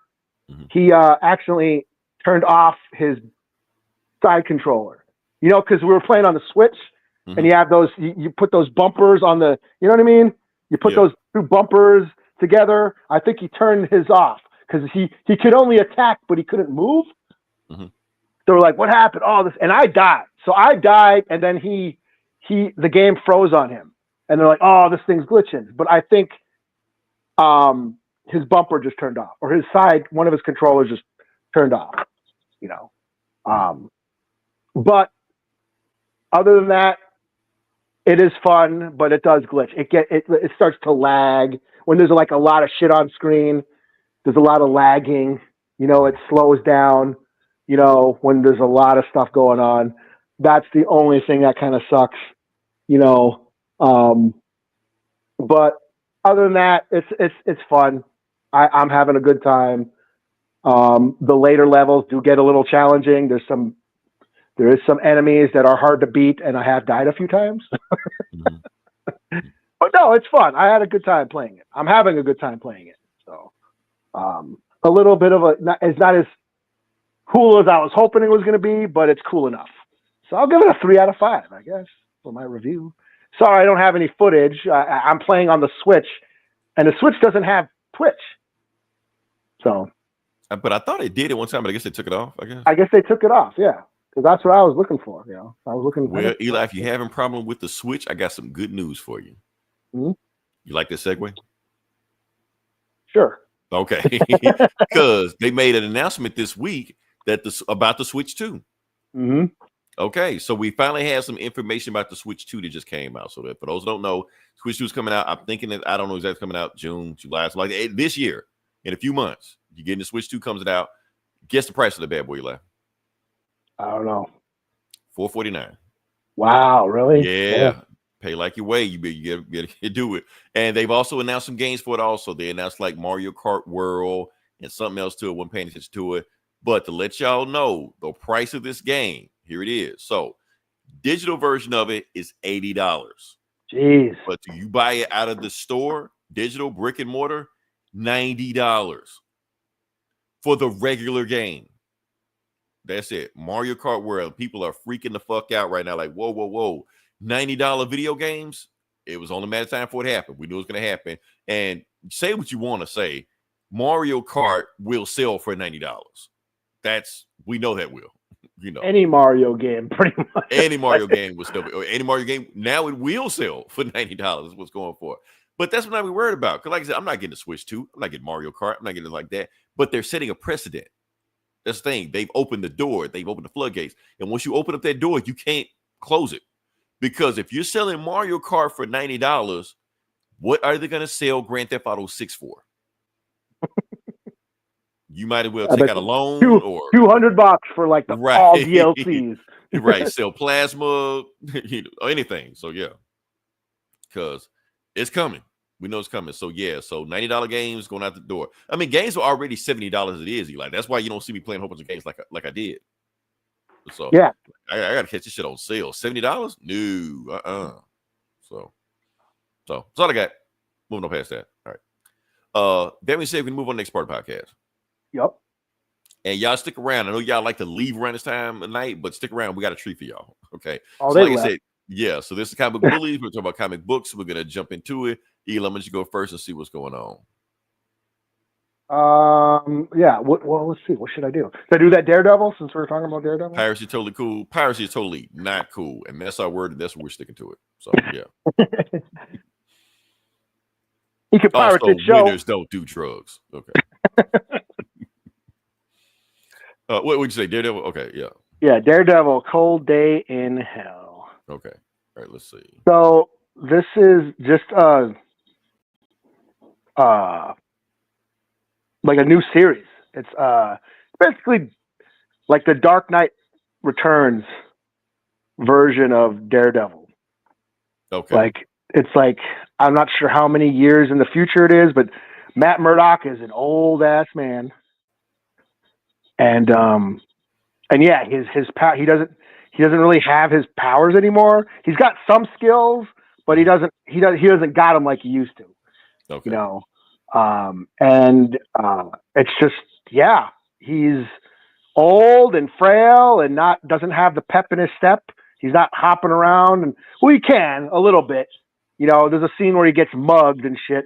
he accidentally turned off his side controller. You know, because we were playing on the Switch, and you have those. You put those bumpers on the. You know what I mean? You put those 2 bumpers together. I think he turned his off because he could only attack, but he couldn't move. So we're like, what happened? Oh, this, and I died. So I died, and then the game froze on him, and they're like, oh, this thing's glitching. But I think his bumper just turned off, or his side, one of his controllers just turned off. You know, but other than that, it is fun, but it does glitch. It starts to lag when there's like a lot of shit on screen. There's a lot of lagging. You know, it slows down. You know, when there's a lot of stuff going on, that's the only thing that kind of sucks. You know, but other than that, it's fun. I'm having a good time. The later levels do get a little challenging. There is some enemies that are hard to beat, and I have died a few times. But no, it's fun. I had a good time playing it. I'm having a good time playing it. So, a little bit of it's not as cool as I was hoping it was going to be, but it's cool enough. So I'll give it a 3 out of 5, I guess, for my review. Sorry, I don't have any footage. I'm playing on the Switch, and the Switch doesn't have Twitch. So, but I thought it did at one time, but I guess they took it off. I guess they took it off. Yeah. Because that's what I was looking for. You know, I was looking. Well, Eli, if you're having a problem with the Switch, I got some good news for you. You like this segue? Sure. Okay, because they made an announcement this week about the Switch 2. Okay, so we finally have some information about the Switch 2 that just came out. So that for those who don't know, Switch 2 is coming out. I'm thinking that I don't know exactly coming out June, July, so like this year. In a few months, you're getting the Switch 2 comes out. Guess the price of the bad boy, Eli. I don't know. $449. Wow, really? Yeah. Pay like you weigh. You get to do it. And they've also announced some games for it. Also, they announced like Mario Kart World and something else to it. Wasn't paying attention to it. But to let y'all know the price of this game, here it is. So, digital version of it is $80. Jeez. But do you buy it out of the store, digital brick and mortar, $90 for the regular game. That's it. Mario Kart World. People are freaking the fuck out right now. Like, whoa. $90 video games. It was only a matter of time before it happened. We knew it was going to happen. And say what you want to say. Mario Kart will sell for $90. We know that will. You know, any Mario game, pretty much. Any Mario game will still be, or any Mario game now it will sell for $90. Is what's going for. But that's what I'm worried about. Because like I said, I'm not getting a Switch 2. I'm not getting Mario Kart. I'm not getting it like that. But they're setting a precedent. That's the thing. They've opened the door. They've opened the floodgates. And once you open up that door, you can't close it. Because if you're selling Mario Kart for $90, what are they going to sell Grand Theft Auto 6 for? You might as well take out a loan or $200 for like the all DLCs. Right. Sell plasma, or anything. So yeah. Because it's coming. We know it's coming. So yeah. So $90 games going out the door. I mean, games are already $70 as it is, Eli. That's why you don't see me playing a whole bunch of games like I did. So yeah. I gotta catch this shit on sale. $70? No. So that's all I got. Moving on past that. All right. That being said, we can move on to the next part of the podcast. Yep. And y'all stick around. I know y'all like to leave around this time of night, but stick around. We got a treat for y'all. Okay. Oh, so like I said, yeah. So this is Comic Book Bullies. We're talking about comic books. We're gonna jump into it. Eli, I'm gonna let you go first and see what's going on. Yeah. Well, let's see. What should I do? Should I do that Daredevil since we're talking about Daredevil? Piracy is totally cool. Piracy is totally not cool, and that's our word. And that's what we're sticking to it. So yeah. You can pirate also, the show. Winners don't do drugs. Okay. What would you say, Daredevil? Okay, yeah. Yeah, Daredevil, Cold Day in Hell. Okay. All right, let's see. So this is just like a new series. It's basically like the Dark Knight Returns version of Daredevil. Okay. Like it's like I'm not sure how many years in the future it is, but Matt Murdock is an old ass man. And yeah, his power, he doesn't really have his powers anymore. He's got some skills, but he doesn't got them like he used to. Okay. You know, it's just, yeah, he's old and frail and doesn't have the pep in his step. He's not hopping around, and well, he can a little bit. You know, there's a scene where he gets mugged and shit,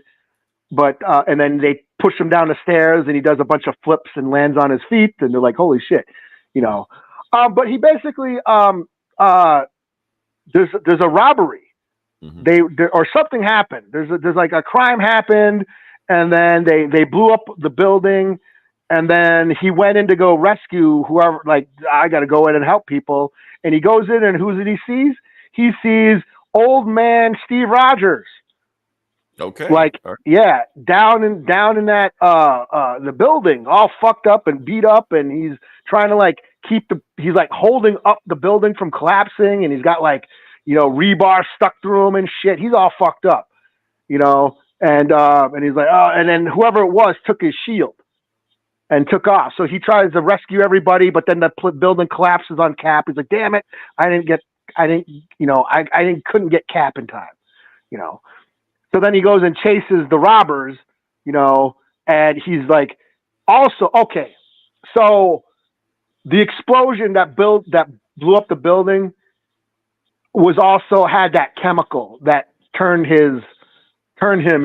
but and then they push him down the stairs, and he does a bunch of flips and lands on his feet, and they're like, "Holy shit!" You know. But he basically there's a robbery. Mm-hmm. Or something happened. There's like a crime happened, and then they blew up the building. And then he went in to go rescue whoever, like, I got to go in and help people. And he goes in, and who's it he sees? He sees old man Steve Rogers. Okay. Like, yeah, down in that, the building, all fucked up and beat up. And he's trying to, like, he's like holding up the building from collapsing. And he's got, like, you know, rebar stuck through him and shit. He's all fucked up, you know? And he's like, oh, and then whoever it was took his shield and took off. So he tries to rescue everybody, but then the building collapses on Cap. He's like, damn it. I couldn't get Cap in time, you know? So then he goes and chases the robbers, you know, and he's like, also, okay. So the explosion that blew up the building was also had that chemical that turned him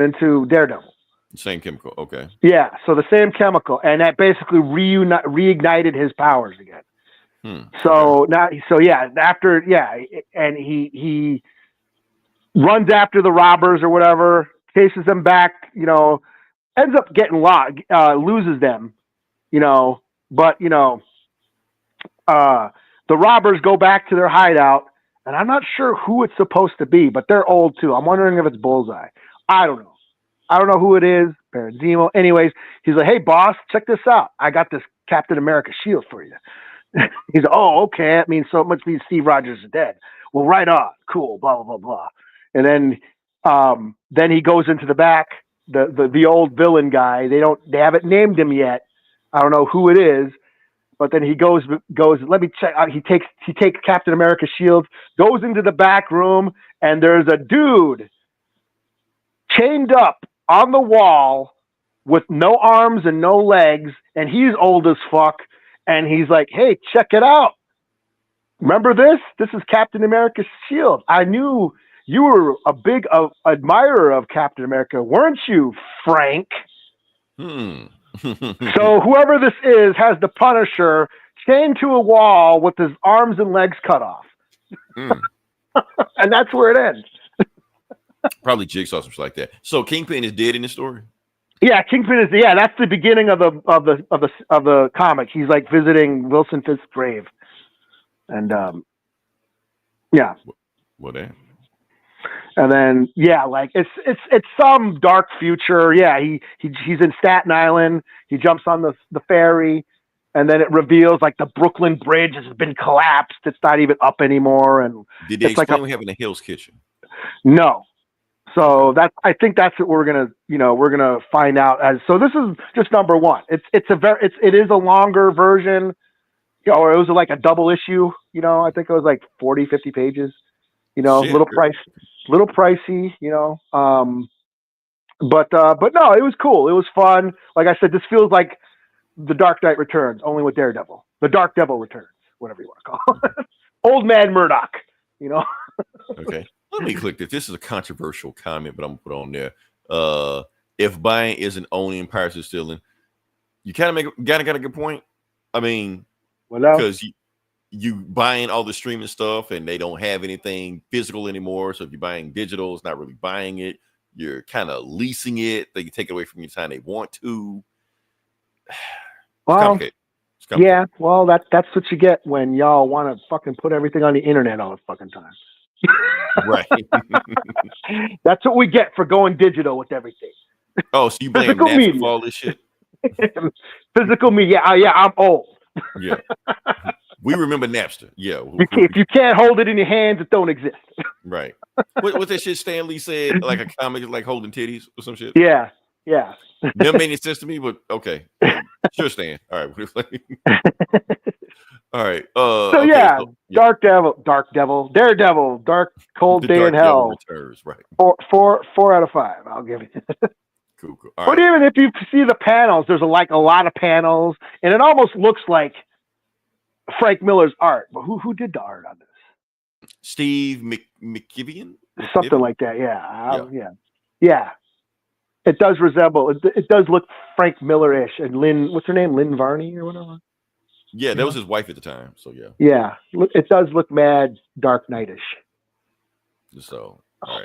into Daredevil. Same chemical, okay. Yeah, so the same chemical, and that basically reignited his powers again. So now, and he runs after the robbers or whatever, chases them back, you know, ends up getting lost, loses them, you know, but you know, the robbers go back to their hideout, and I'm not sure who it's supposed to be, but they're old too. I'm wondering if it's Bullseye. I don't know. I don't know who it is. Zemo. Anyways, he's like, hey, boss, check this out. I got this Captain America shield for you. He's like, oh, okay. That means so much means Steve Rogers is dead. Well, right on. Cool. Blah, blah, blah, blah. And then he goes into the back, the old villain guy. They haven't named him yet. I don't know who it is. But then he goes, let me check. He takes Captain America's shield, goes into the back room, and there's a dude chained up on the wall with no arms and no legs, and he's old as fuck. And he's like, hey, check it out. Remember this? This is Captain America's shield. I knew you were a big admirer of Captain America, weren't you, Frank? So whoever this is has the Punisher chained to a wall with his arms and legs cut off. And that's where it ends. Probably Jigsaw, something like that. So Kingpin is dead in the story? Yeah, Kingpin is. Yeah, that's the beginning of the comic. He's like visiting Wilson Fisk's grave, and yeah. What that? And then like it's some dark future. Yeah, he's in Staten Island. He jumps on the ferry, and then it reveals like the Brooklyn Bridge has been collapsed. It's not even up anymore. And did they explain what happened to Hell's Kitchen? No. So I think that's what we're gonna find out as. So this is just number one. It is a longer version, or it was like a double issue. You know, I think it was like 40, 50 pages. You know, little pricey. You know, but no, it was cool. It was fun. Like I said, this feels like the Dark Knight Returns, only with Daredevil. The Dark Devil Returns, whatever you want to call it. Old Man Murdoch. You know. Okay. Let me click this. This is a controversial comment, but I'm gonna put on there. If buying isn't owning and piracy is stealing, you kind of got a good point. I mean, because you buying all the streaming stuff and they don't have anything physical anymore. So if you're buying digital, it's not really buying it. You're kind of leasing it. They can take it away from you time they want to. Well, yeah. Well, that's what you get when y'all want to fucking put everything on the internet all the fucking time. Right. That's what we get for going digital with everything. Oh, so you blame Napster for all this shit? Physical media. Yeah, I'm old. Yeah. We remember Napster. Yeah. If you can't hold it in your hands, it don't exist. Right. What's that shit Stan Lee said? Like a comic is like holding titties or some shit? Yeah. Yeah. Never made any sense to me, but okay. Sure, Stan. All right. All right. So Okay. yeah, So yeah, Daredevil, Dark Cold the Day in Dark Devil Hell. returns. Right. Four out of 5. I'll give it. Cool. All But right. even if you see the panels, there's a lot of panels, and it almost looks like Frank Miller's art. But who did the art on this? Steve McKibben? Something like that. Yeah. Yeah. Yeah. It does resemble. It does look Frank Miller-ish. And Lynn, what's her name? Lynn Varney or whatever. Yeah, that was his wife at the time. So yeah. Yeah. It does look mad Dark Knight-ish. So all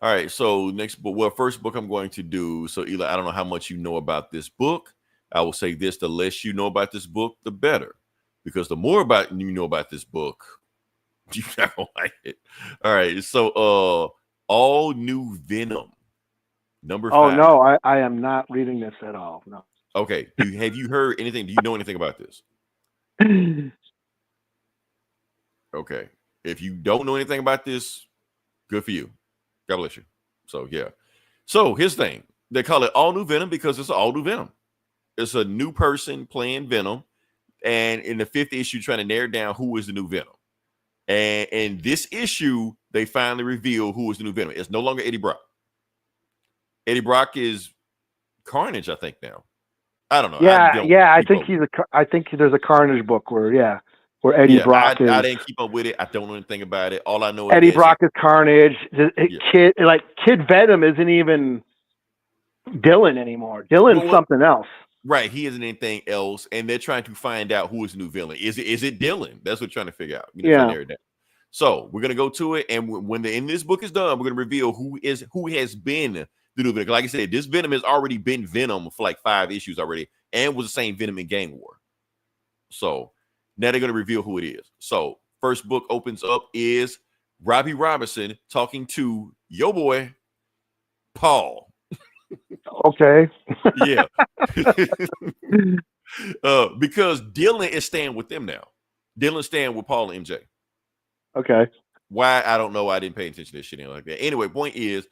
right. So next book. Well, first book I'm going to do. So Eli, I don't know how much you know about this book. I will say this: the less you know about this book, the better, because the more about you know about this book, you're not gonna like it. All right. So all new Venom. Number 5. Oh no, I am not reading this at all. No. Okay. Have you heard anything? Do you know anything about this? Okay. If you don't know anything about this, good for you. God bless you. So yeah. So here's the thing. They call it all new Venom because it's all new Venom. It's a new person playing Venom. And in the 5th issue, trying to narrow down who is the new Venom. And in this issue, they finally reveal who is the new Venom. It's no longer Eddie Brock. Eddie Brock is Carnage, I think now. I don't know. I think there's a Carnage book where Eddie Brock is. I didn't keep up with it. I don't know anything about it. All I know is Eddie Brock is Carnage. Kid Venom isn't even Dylan anymore. Dylan's something else. Right, he isn't anything else, and they're trying to find out who is the new villain. Is it Dylan? That's what we're trying to figure out. So we're gonna go to it, and when the end of this book is done, we're gonna reveal who has been the new Venom. Like I said, this Venom has already been Venom for like 5 issues already, and was the same Venom in Gang War. So now they're gonna reveal who it is. So first book opens up is Robbie Robinson talking to your boy Paul. Okay. Yeah. Because Dylan is staying with them now. Dylan's staying with Paul and MJ. Okay. Why? I don't know. I didn't pay attention to this shit like that. Anyway, point is,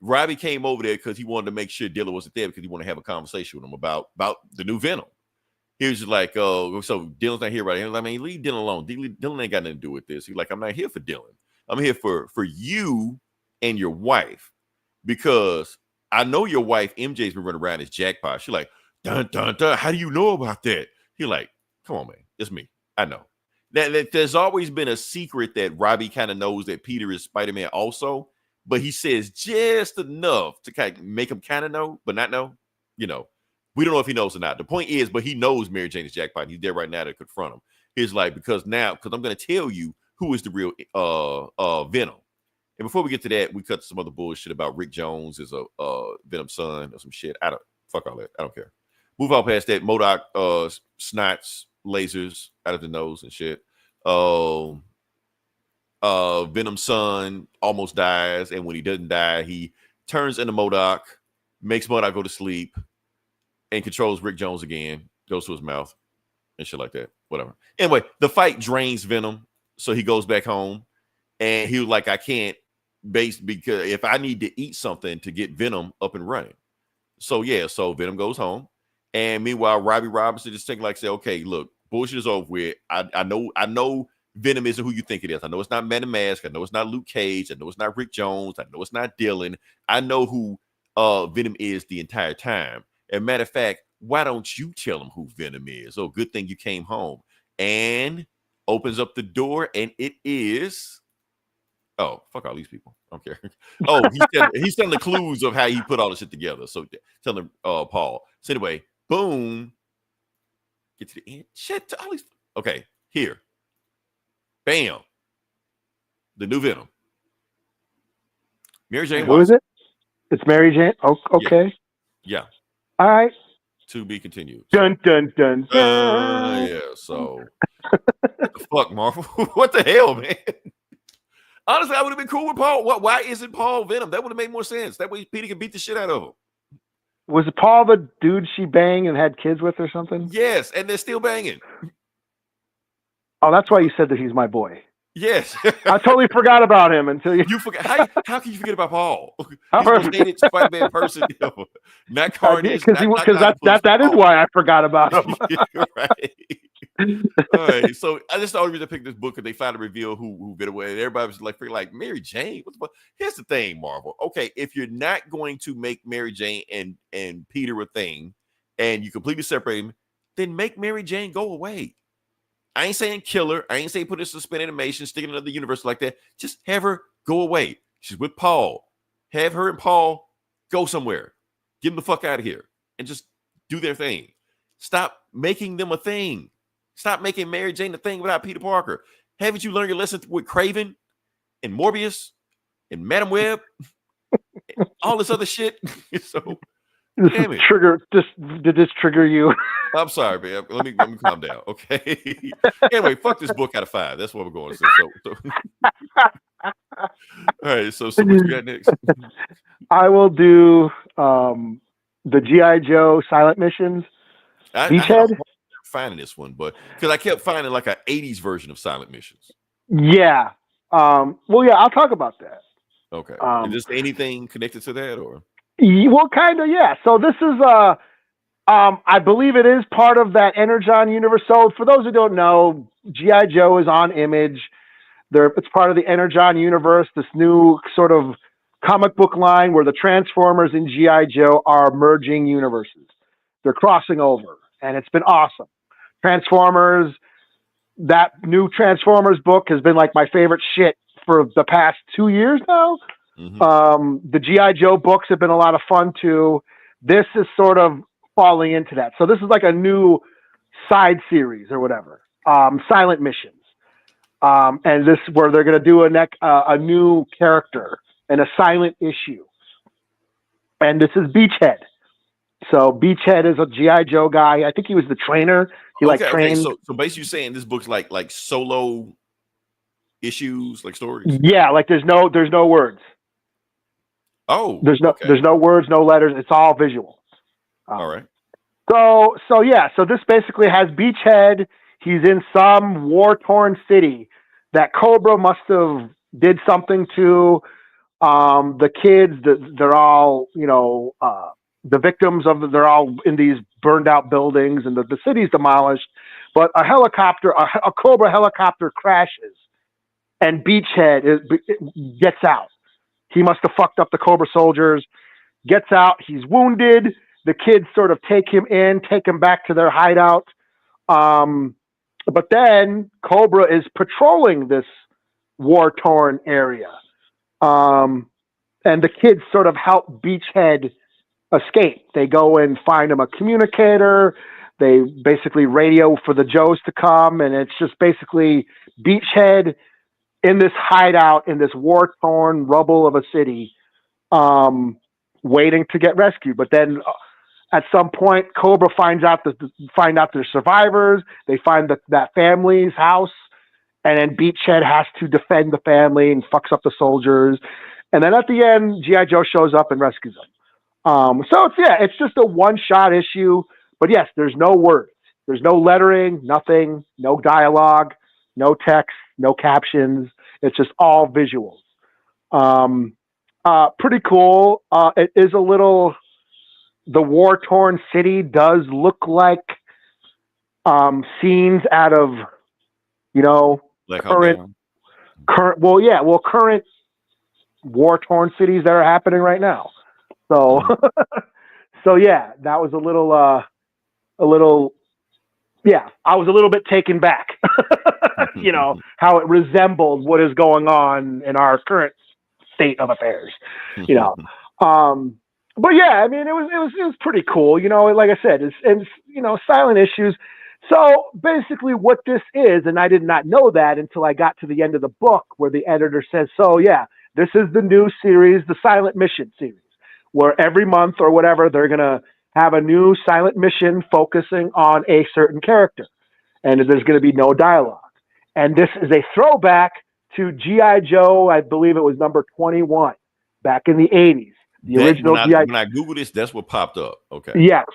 Robbie came over there because he wanted to make sure Dylan wasn't there because he wanted to have a conversation with him about the new Venom. He was just like, so Dylan's not here right now. I mean, leave Dylan alone. Dylan ain't got nothing to do with this. He's like, I'm not here for Dylan. I'm here for you and your wife, because I know your wife, MJ's been running around as jackpot. She's like, dun, dun, dun. How do you know about that? He's like, come on, man. It's me. I know. That there's always been a secret that Robbie kind of knows that Peter is Spider-Man also, but he says just enough to kind of make him kind of know, but not know. We don't know if he knows or not. The point is, but he knows Mary Jane is jackpot. He's there right now to confront him. He's like, because I'm going to tell you who is the real Venom. And before we get to that, we cut some other bullshit about Rick Jones is a Venom son or some shit. Fuck all that. I don't care. Move on past that. MODOK snots, lasers out of the nose and shit. Venom's son almost dies, and when he doesn't die, he turns into MODOK, makes MODOK go to sleep, and controls Rick Jones again. Goes to his mouth and shit like that. Whatever. Anyway, the fight drains Venom, so he goes back home, and he was like, I can't because if I need to eat something to get Venom up and running. So Venom goes home, and meanwhile, Robbie Robinson just think say, okay, look, bullshit is over with. I know Venom isn't who you think it is. I know it's not Man in Mask. I know it's not Luke Cage. I know it's not Rick Jones. I know it's not Dylan. I know who Venom is the entire time. And matter of fact, why don't you tell him who Venom is? Oh, good thing you came home. And opens up the door, and it is... Oh, fuck all these people. I don't care. Oh, he's telling the clues of how he put all this shit together. So telling Paul. So anyway, boom. Get to the end. Shit. All these... Okay, here. Bam. The new Venom. Mary Jane Watson. Who is it? It's Mary Jane? Oh, okay. Yeah. All right. To be continued. Dun, dun, dun, dun. Yeah, so... What the fuck, Marvel? What the hell, man? Honestly, I would have been cool with Paul. Why isn't Paul Venom? That would have made more sense. That way Peter can beat the shit out of him. Was Paul the dude she banged and had kids with or something? Yes, and they're still banging. Oh, that's why you said that he's my boy. Yes. I totally forgot about him until you forgot. How can you forget about Paul? He's I the most hated Spider-Man person ever. Not Carnage, because that is why I forgot about him. Right. All right. So I just the only reason I picked this book because they finally revealed who been away. And everybody was like Mary Jane. What the fuck? Here's the thing, Marvel. Okay, if you're not going to make Mary Jane and Peter a thing, and you completely separate them, then make Mary Jane go away. I ain't saying kill her. I ain't saying put her in suspended animation, stick in another universe like that. Just have her go away. She's with Paul. Have her and Paul go somewhere. Get them the fuck out of here and just do their thing. Stop making them a thing. Stop making Mary Jane a thing without Peter Parker. Haven't you learned your lesson with Craven and Morbius and Madam Web? All this other shit. So damn it. Did this trigger you? I'm sorry, man. Let me calm down, okay? Anyway, fuck this book out of 5. That's what we're going to say. So. All right, so what you got next? I will do the G.I. Joe silent missions. Beachhead? I finding this one, but because I kept finding like an 80s version of silent missions. Yeah. Well, yeah, I'll talk about that. Okay. Is this anything connected to that, or? Well, kind of, yeah. So this is, I believe it is part of that Energon universe. So for those who don't know, G.I. Joe is on Image. It's part of the Energon universe, this new sort of comic book line where the Transformers and G.I. Joe are merging universes. They're crossing over, and it's been awesome. Transformers, that new Transformers book has been like my favorite shit for the past 2 years now. Mm-hmm. The G.I. Joe books have been a lot of fun too. This is sort of falling into that. So this is like a new side series or whatever. Silent missions. And this is where they're going to do a new character and a silent issue. And this is Beachhead. So Beachhead is a G.I. Joe guy. I think he was the trainer. He trained. Okay. So basically, you're saying this book's like solo issues, like stories. Yeah, like there's no words. Oh, there's no words, no letters. It's all visual. All right. So yeah. So this basically has Beachhead. He's in some war-torn city that Cobra must have did something to. The kids, they're all, the victims they're all in these burned out buildings, and the city's demolished. But a Cobra helicopter crashes, and Beachhead gets out. He must have fucked up the Cobra soldiers, gets out. He's wounded. The kids sort of take him back to their hideout. But then Cobra is patrolling this war-torn area. And the kids sort of help Beachhead escape. They go and find him a communicator. They basically radio for the Joes to come. And it's just basically Beachhead in this hideout in this war-torn rubble of a city, waiting to get rescued. But then at some point, Cobra find out they're survivors. They find that family's house, and then Beachhead has to defend the family and fucks up the soldiers. And then at the end, G.I. Joe shows up and rescues them. So it's just a one-shot issue. But yes, there's no words. There's no lettering, nothing, no dialogue, no text, no captions. It's just all visuals. Pretty cool. It is a little... The war-torn city does look like scenes out of, like current war-torn cities that are happening right now. So, so yeah, that was I was a little bit taken back, how it resembled what is going on in our current state of affairs, But yeah, I mean, it was pretty cool. Like I said, it's silent issues. So basically what this is, and I did not know that until I got to the end of the book where the editor says, so yeah, this is the new series, the Silent Mission series, where every month or whatever, they're going to have a new silent mission focusing on a certain character. And there's going to be no dialogue. And this is a throwback to G.I. Joe. I believe it was number 21 back in the 80s. The original G.I. When I Googled this, that's what popped up. Okay. Yes.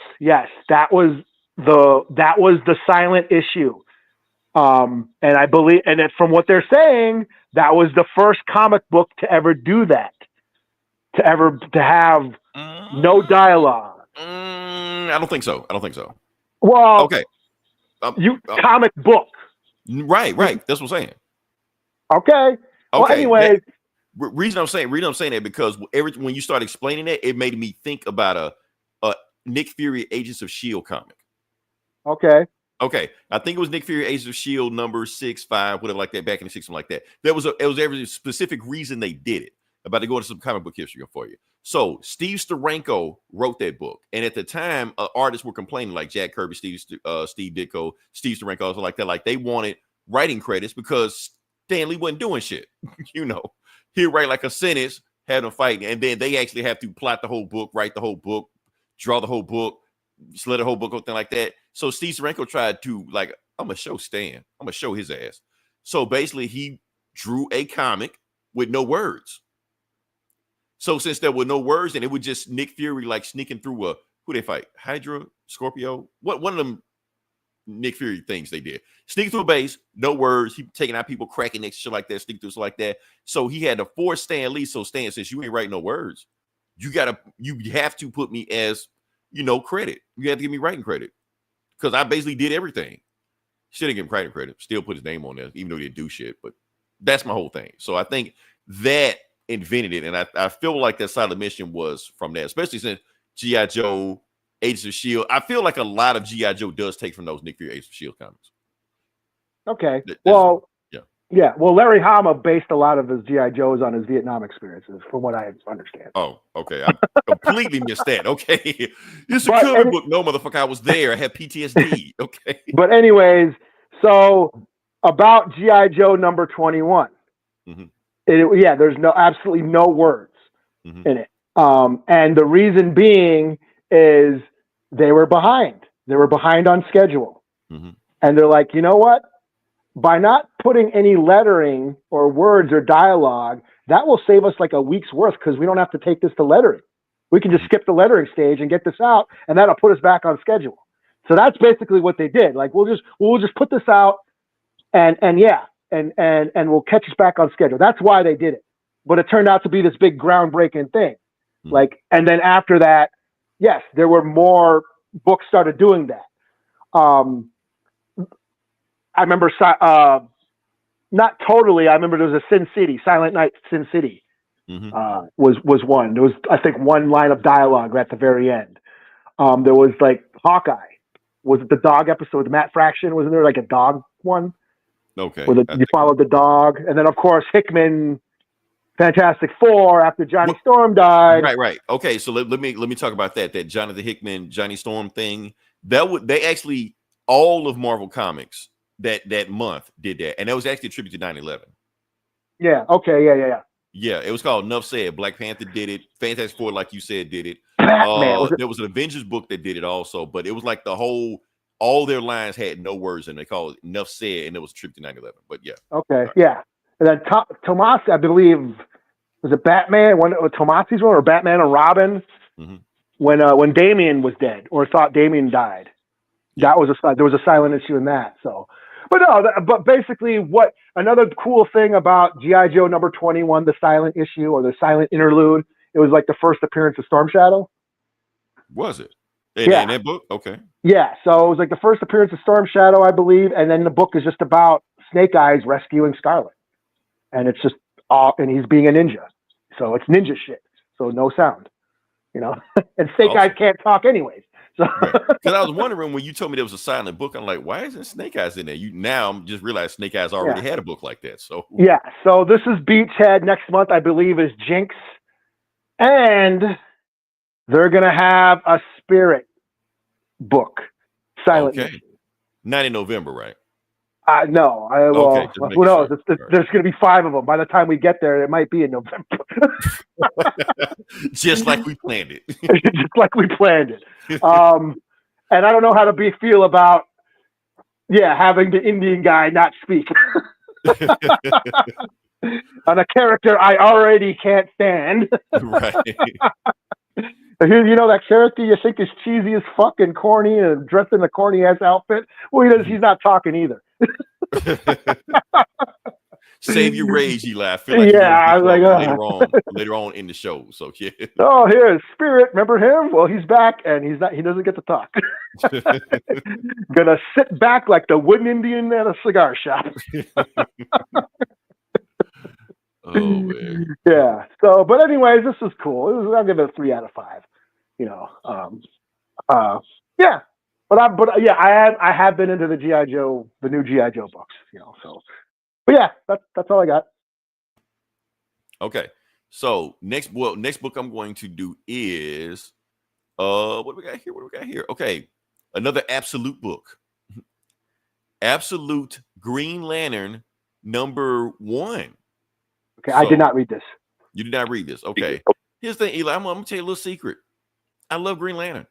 That was the silent issue. And I believe, and from what they're saying, that was the first comic book to ever do that, to have no dialogue. I don't think so. Well, Okay. Comic book. Right. That's what I'm saying. Okay. Well, Okay. anyway, reason I'm saying that because when you start explaining that, it made me think about a Nick Fury Agents of S.H.I.E.L.D. comic. Okay. I think it was Nick Fury Agents of S.H.I.E.L.D. number 6-5, whatever like that, back in the 60s, like that. It was every specific reason they did it. About to go into some comic book history for you. So Steve Steranko wrote that book, and at the time, artists were complaining, like Jack Kirby, Steve Ditko, Steve Steranko, also like that, like they wanted writing credits because Stanley wasn't doing shit. He'd write like a sentence, have them fighting, and then they actually have to plot the whole book, write the whole book, draw the whole book, slit the whole book, something like that. So Steve Steranko tried to, like, I'm gonna show Stan, I'm gonna show his ass. So basically, he drew a comic with no words. So since there were no words, and it was just Nick Fury like sneaking through who they fight? Hydra, Scorpio? What one of them Nick Fury things they did? Sneak through a base, no words. He taking out people, cracking next shit like that, sneak through shit like that. So he had to force Stan Lee. So Stan says, "You ain't writing no words. You have to put me as credit. You have to give me writing credit because I basically did everything. Shouldn't give him writing credit. Still put his name on there, even though he didn't do shit. But that's my whole thing. So I think that invented it, and I feel like that silent mission was from that, especially since G.I. Joe, Agents of S.H.I.E.L.D. I feel like a lot of G.I. Joe does take from those Nick Fury Agents of S.H.I.E.L.D. comics. Okay. Well, Larry Hama based a lot of his G.I. Joes on his Vietnam experiences, from what I understand. Oh, okay. I completely missed that. Okay. It's a comic book. No, motherfucker, I was there. I had PTSD. Okay. But anyways, so about G.I. Joe number 21. Mm-hmm. There's absolutely no words in it. And the reason being is they were behind. They were behind on schedule. Mm-hmm. And they're like, you know what? By not putting any lettering or words or dialogue, that will save us like a week's worth because we don't have to take this to lettering. We can just skip the lettering stage and get this out, and that'll put us back on schedule. So that's basically what they did. Like we'll just put this out, and we'll catch us back on schedule. That's why they did it. But it turned out to be this big groundbreaking thing. Mm-hmm. Like, and then after that, yes, there were more books started doing that. I remember, not totally. I remember there was a Sin City, Silent Night, Sin City, was one. There was, I think, one line of dialogue at the very end. There was like Hawkeye. Was it the dog episode? Matt Fraction, wasn't there like a dog one? Okay. Where you followed the dog, and then of course Hickman, Fantastic Four after Johnny Storm died. Right. Okay, so let me talk about that Jonathan Hickman, Johnny Storm thing. They actually all of Marvel Comics that month did that, and that was actually a tribute to 9/11. Yeah. Okay. Yeah. Yeah, it was called Enough Said. Black Panther did it. Fantastic Four, like you said, did it. There was an Avengers book that did it also, but it was like all their lines had no words in. They called it Enough Said, and it was a tribute to 9/11. But yeah. Okay. Right. Yeah. And then Tomas, I believe, was it Batman? One Tomasi's one, or Batman and Robin? Mm-hmm. When Damian was dead, or thought Damian died. Yeah. There was a silent issue in that. So. But basically, another cool thing about G.I. Joe number 21, the silent issue or the silent interlude, it was like the first appearance of Storm Shadow. Was it? In that book? Okay. Yeah, so it was like the first appearance of Storm Shadow, I believe, and then the book is just about Snake Eyes rescuing Scarlet. And it's just and he's being a ninja. So it's ninja shit. So no sound. And Snake Eyes can't talk anyways. So because I was wondering when you told me there was a silent book, I'm like, why isn't Snake Eyes in there? Now I'm just realized Snake Eyes already had a book like that. So so this is Beachhead. Next month, I believe, is Jinx, and they're gonna have a Spirit book, silent. Okay. Not in November, right? No. Who knows? There's going to be 5 of them. By the time we get there, it might be in November. Just like we planned it. Just like we planned it. And I don't know how to feel about, having the Indian guy not speak. On a character I already can't stand. Right. That character you think is cheesy as fucking corny and dressed in a corny ass outfit. Well, he's not talking either. Save your rage, Eli. I feel like you're I was like, later on in the show. So yeah. Oh, here's Spirit. Remember him? Well, he's back, and he doesn't get to talk. Gonna sit back like the wooden Indian at a cigar shop. Oh man. Yeah. So, but anyways, this was cool. I'll give it a 3 out of 5. You know. Yeah. I have been into the GI Joe, the new GI Joe books. You know. So, but yeah, that's all I got. Okay. So next book I'm going to do is what do we got here? Okay. Another Absolute book. Absolute Green Lantern #1. Okay, so, I did not read this. You did not read this. Okay. Here's the thing, Eli. I'm gonna tell you a little secret. I love Green Lantern.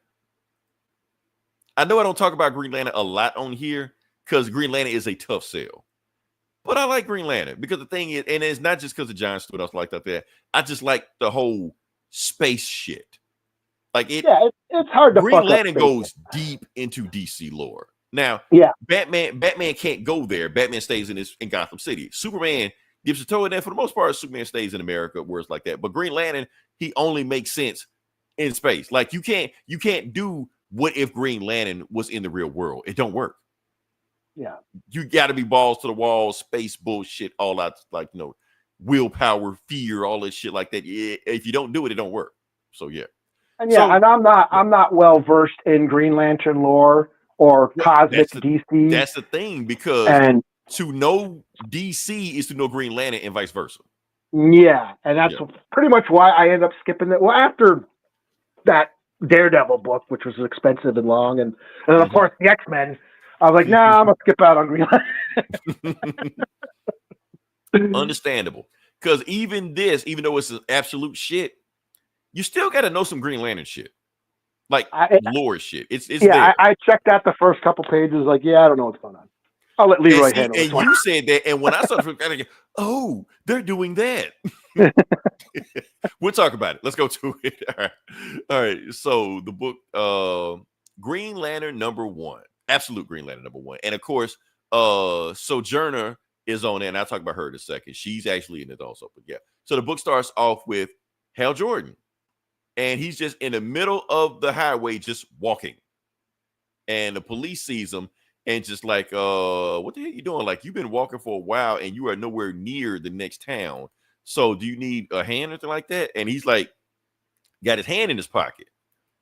I know I don't talk about Green Lantern a lot on here because Green Lantern is a tough sell. But I like Green Lantern because the thing is, and it's not just because of John Stewart, I was like that. I just like the whole space shit. Like it's hard to Green Lantern goes deep into DC lore. Now, Batman can't go there. Batman stays in Gotham City. Superman dips a toe in there. For the most part, Superman stays in America, where it's like that. But Green Lantern, he only makes sense in space. Like you can't do what if Green Lantern was in the real world. It don't work. Yeah, you got to be balls to the wall, space bullshit, all that, like willpower, fear, all that shit like that. Yeah, if you don't do it, it don't work. So yeah, and and I'm not well versed in Green Lantern lore or cosmic DC. That's the thing, because to know DC is to know Green Lantern and vice versa. Yeah, and that's pretty much why I ended up skipping it. Well, after that Daredevil book, which was expensive and long, and then of course the X-Men. I was like, nah, I'm going to skip out on Green Lantern. Understandable. Because even though it's an absolute shit, you still got to know some Green Lantern shit. Like lore shit. It's there. I checked out the first couple pages, like, I don't know what's going on. I'll let Leroy handle it. And you said that, and when I started thinking, oh, they're doing that. We'll talk about it. Let's go to it. All right. So the book, Green Lantern #1. Absolute Green Lantern #1. And of course, Sojourner is on there, and I'll talk about her in a second. She's actually in it also. But yeah. So the book starts off with Hal Jordan. And he's just in the middle of the highway, just walking. And the police sees him and just like, what the hell are you doing? Like, you've been walking for a while and you are nowhere near the next town. So do you need a hand or anything like that? And he's like, got his hand in his pocket.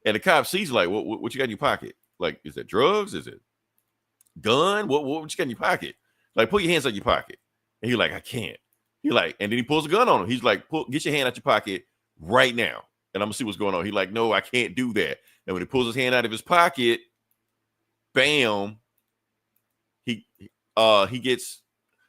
And the cop sees like, what you got in your pocket? Like, is that drugs? Is it gun? What you got in your pocket? Like, pull your hands out of your pocket. And he's like, I can't. He like, and then he pulls a gun on him. He's like, get your hand out your pocket right now. And I'm gonna see what's going on. He's like, no, I can't do that. And when he pulls his hand out of his pocket, bam, he gets,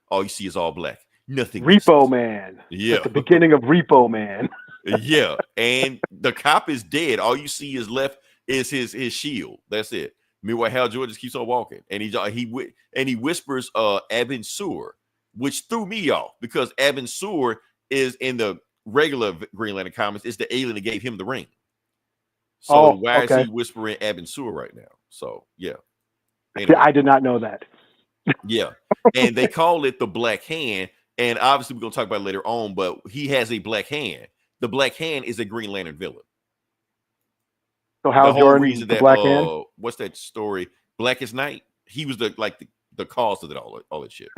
all you see is all black. Nothing. Repo Man. Yeah. At the beginning of Repo Man. Yeah. And the cop is dead. All you see is left is his shield. That's it. Meanwhile, Hal Jordan just keeps on walking. And he whispers Abin Sur, which threw me off because Abin Sur is in the regular Green Lantern comics, is the alien that gave him the ring. So why is he whispering Abin Sur right now? So yeah. Anyway. I did not know that. Yeah. And they call it the Black Hand. And obviously we're gonna talk about it later on, but he has a black hand. The Black Hand is a Green Lantern villain. So Hal Jordan, the Black Hand? What's that story? Blackest Night. He was the cause of it all that shit.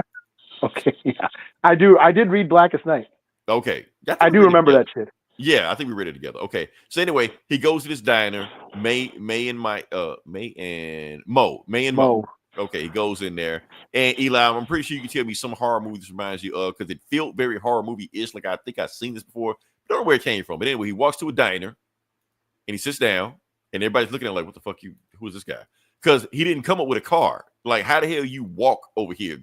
Okay, yeah, I did read Blackest Night. Okay, I do remember that shit. Yeah, I think we read it together. Okay, so anyway, he goes to this diner. May and Mo. Okay, he goes in there, and Eli, I'm pretty sure you can tell me some horror movie this reminds you of, because it felt very horror movie-ish. Like I think I've seen this before. Don't know where it came from, but anyway, he walks to a diner, and he sits down, and everybody's looking at him like, "What the fuck? Who is this guy?" Because he didn't come up with a car. Like, how the hell you walk over here?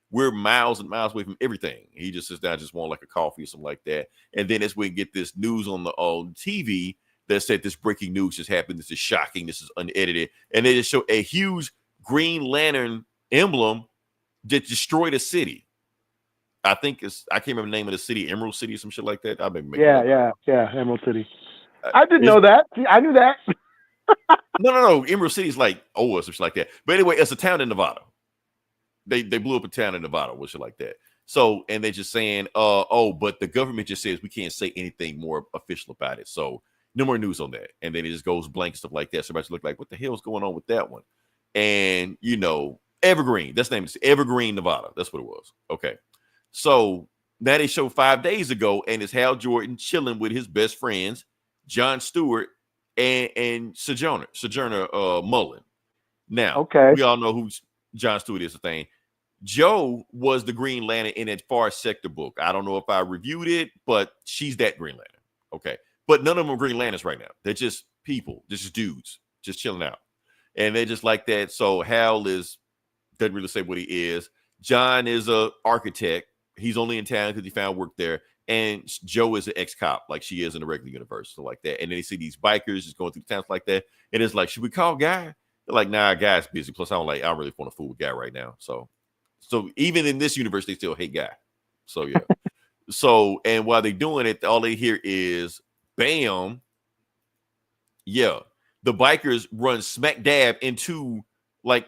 We're miles and miles away from everything. He just sits down, just want like a coffee or something like that. And then as we get this news on the TV that said this breaking news just happened. This is shocking. This is unedited. And they just show a huge Green Lantern emblem that destroyed a city. I think I can't remember the name of the city, Emerald City or some shit like that. I've been making Emerald City. I didn't know that. I knew that. No. Emerald City is like or something like that. But anyway, it's a town in Nevada. they blew up a town in Nevada, or shit like that. So, and they're just saying, but the government just says we can't say anything more official about it. So no more news on that. And then it just goes blank, stuff like that. So everybody's look like, what the hell is going on with that one? And Evergreen, that's the name, is Evergreen, Nevada. That's what it was. Okay. So now they showed 5 days ago, and it's Hal Jordan chilling with his best friends, Jon Stewart and Sojourner Mullen. Now, we all know who Jon Stewart is, the thing. Joe was the Green Lantern in that Far Sector book. I don't know if I reviewed it, but she's that Green Lantern. Okay. But none of them are Green Lanterns right now. They're just people. They're just dudes just chilling out. And they're just like that. So Hal doesn't really say what he is. John is a architect. He's only in town because he found work there. And Joe is an ex-cop, like she is in the regular universe, so like that. And then they see these bikers just going through the towns like that. And it's like, should we call Guy? They're like, nah, Guy's busy. Plus, I don't really want to fool with Guy right now. So even in this universe, they still hate Guy. So yeah. So, and while they're doing it, all they hear is bam. Yeah. The bikers run smack dab into like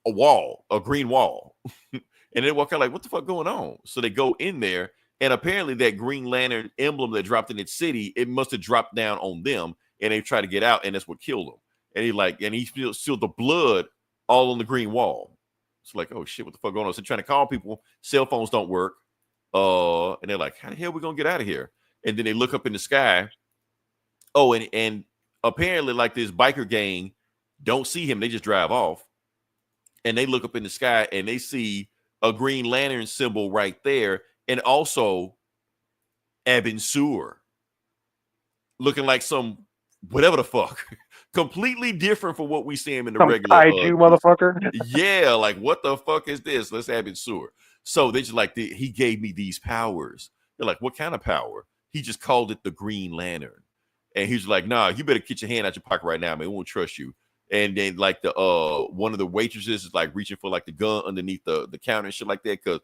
a wall, a green wall. And they walk out like, what the fuck going on? So they go in there, and apparently that Green Lantern emblem that dropped in its city, it must have dropped down on them, and they try to get out, and that's what killed them. And he feels the blood all on the green wall. It's like, oh shit, what the fuck going on? So trying to call people, cell phones don't work. And they're like, how the hell are we gonna get out of here? And then they look up in the sky. Oh, and apparently, like, this biker gang don't see him, they just drive off. And they look up in the sky and they see a Green Lantern symbol right there, and also Abin Sur looking like some whatever the fuck. Completely different from what we see him in the regular kaiju motherfucker. Yeah, like what the fuck is this? Let's have it Sur. So they just like, he gave me these powers. They're like, what kind of power? He just called it the Green Lantern. And he's like, nah, you better get your hand out your pocket right now, man. We won't trust you. And then like the one of the waitresses is like reaching for like the gun underneath the counter and shit like that, because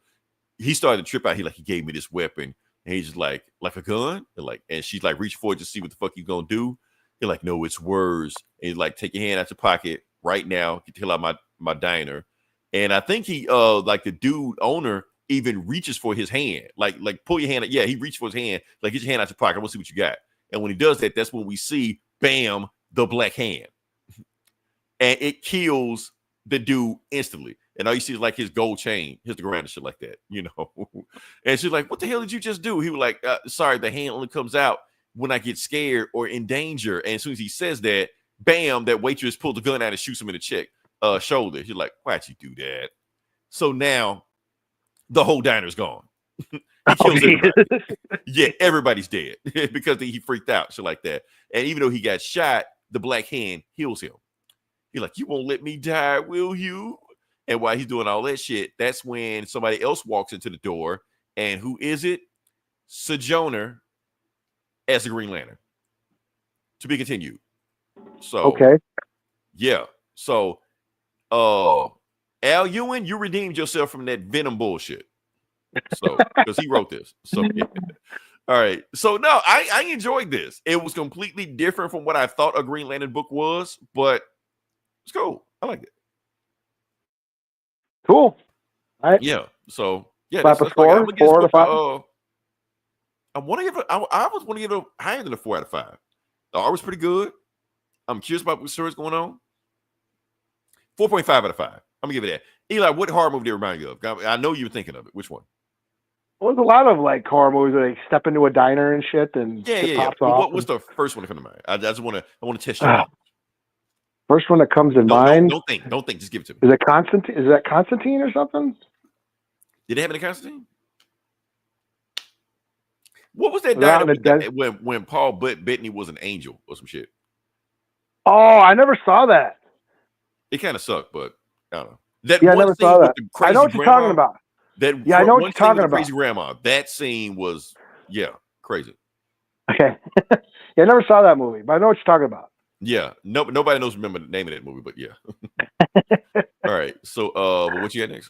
he started to trip out. He gave me this weapon, and he's just like a gun. And she's like reaching for it to see what the fuck you gonna do. You're like, no, it's words. And he's like, take your hand out your pocket right now. Get the hell out my diner. And I think he like the dude owner even reaches for his hand, like pull your hand. Yeah, he reached for his hand, like get your hand out your pocket. I want to see what you got. And when he does that, that's when we see, bam, the black hand. And it kills the dude instantly. And all you see is like his gold chain hits the ground and shit like that, And she's like, what the hell did you just do? He was like, sorry, the hand only comes out when I get scared or in danger. And as soon as he says that, bam, that waitress pulls the gun out and shoots him in the shoulder. She's like, why'd you do that? So now the whole diner's gone. He kills everybody. Yeah, everybody's dead because he freaked out, shit like that. And even though he got shot, the black hand heals him. He's like, you won't let me die, will you? And while he's doing all that shit, that's when somebody else walks into the door. And who is it? Sojourner as the Green Lantern. To be continued. So, okay. Yeah. So, Al Ewing, you redeemed yourself from that Venom bullshit. So, because he wrote this. So, yeah. All right. So, no, I enjoyed this. It was completely different from what I thought a Green Lantern book was, but it's cool. I like it. Cool. All right. Yeah. So, yeah. That's 4 out of 5. I was want to give it a higher than a 4 out of 5. The art was pretty good. I'm curious about what story's going on. 4.5 out of 5. I'm gonna give it that. Eli, what horror movie did it remind you of? I know you were thinking of it. Which one? Well, there's a lot of like horror movies where they step into a diner and shit and shit pops off. What's the first one to come to mind? I want to test you. First one that comes in mind. Don't think. Just give it to me. Is it Constantine? Is that Constantine or something? Did they have any Constantine? What was that diner when Paul Bettany was an angel or some shit? Oh, I never saw that. It kind of sucked, but I don't know. I never saw that. I know what you're talking about. I know what you're talking about. Crazy grandma. That scene was, crazy. Okay. I never saw that movie, but I know what you're talking about. Yeah. Nobody knows remember the name of that movie, but yeah. All right. So, what you got next?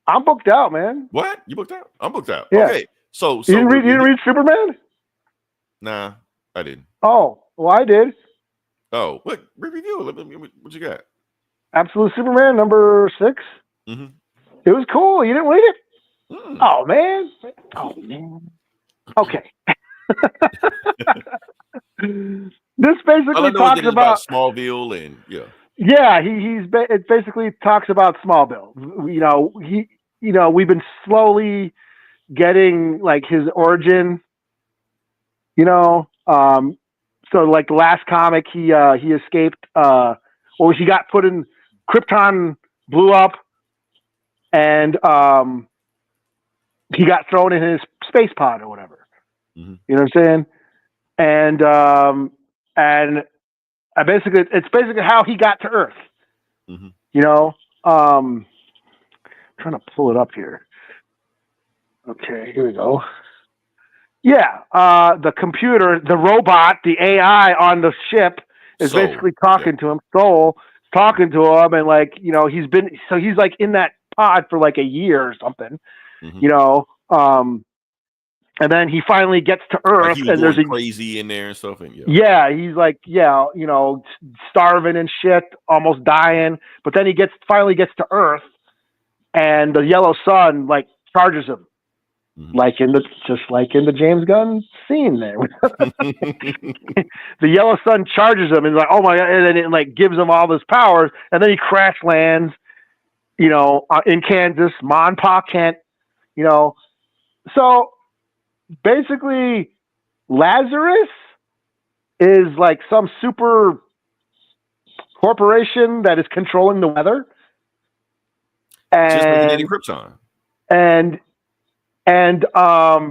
I'm booked out, man. What? You booked out? I'm booked out. Yeah. Okay. So you didn't read Superman? Nah, I didn't. Oh, well, I did. Oh, what review? What you got? Absolute Superman number 6. Mm-hmm. It was cool. You didn't read it? Mm. Oh man. Oh man. Okay. This All I basically know is talks that it's about Smallville and it basically talks about Smallville. We've been slowly getting like his origin, so like the last comic he escaped he got put in Krypton, blew up, and he got thrown in his space pod or whatever. Mm-hmm. You know what I'm saying? And it's basically how he got to Earth. Mm-hmm. I'm trying to pull it up here. Okay, here we go. Yeah, the computer, the robot, the AI on the ship is basically talking to him. Soul talking to him, and like he's like in that pod for like a year or something. Mm-hmm. And then he finally gets to Earth, like he was and there's crazy in there and stuff. And he's like starving and shit, almost dying. But then he finally gets to Earth, and the yellow sun like charges him. Mm-hmm. Just like in the James Gunn scene there. The yellow sun charges him and like, oh my God, and then it like gives him all his powers, and then he crash lands, in Kansas, Ma and Pa Kent, So basically Lazarus is like some super corporation that is controlling the weather. And just like in Eddie Krypton. And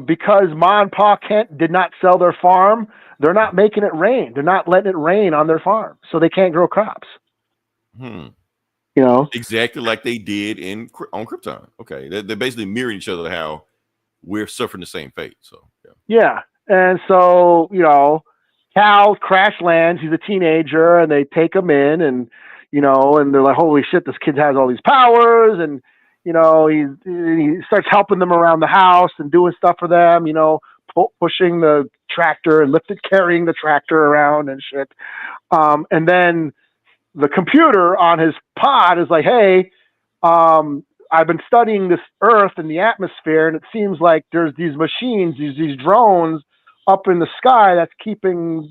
because Ma and Pa Kent did not sell their farm, they're not making it rain. They're not letting it rain on their farm, so they can't grow crops. Exactly like they did on Krypton. Okay, they're basically mirroring each other. How we're suffering the same fate. So yeah, and so Cal crash lands. He's a teenager, and they take him in, and and they're like, "Holy shit, this kid has all these powers!" And he starts helping them around the house and doing stuff for them, pushing the tractor and carrying the tractor around and shit. And then the computer on his pod is like, hey, I've been studying this Earth and the atmosphere, and it seems like there's these machines, these drones up in the sky that's keeping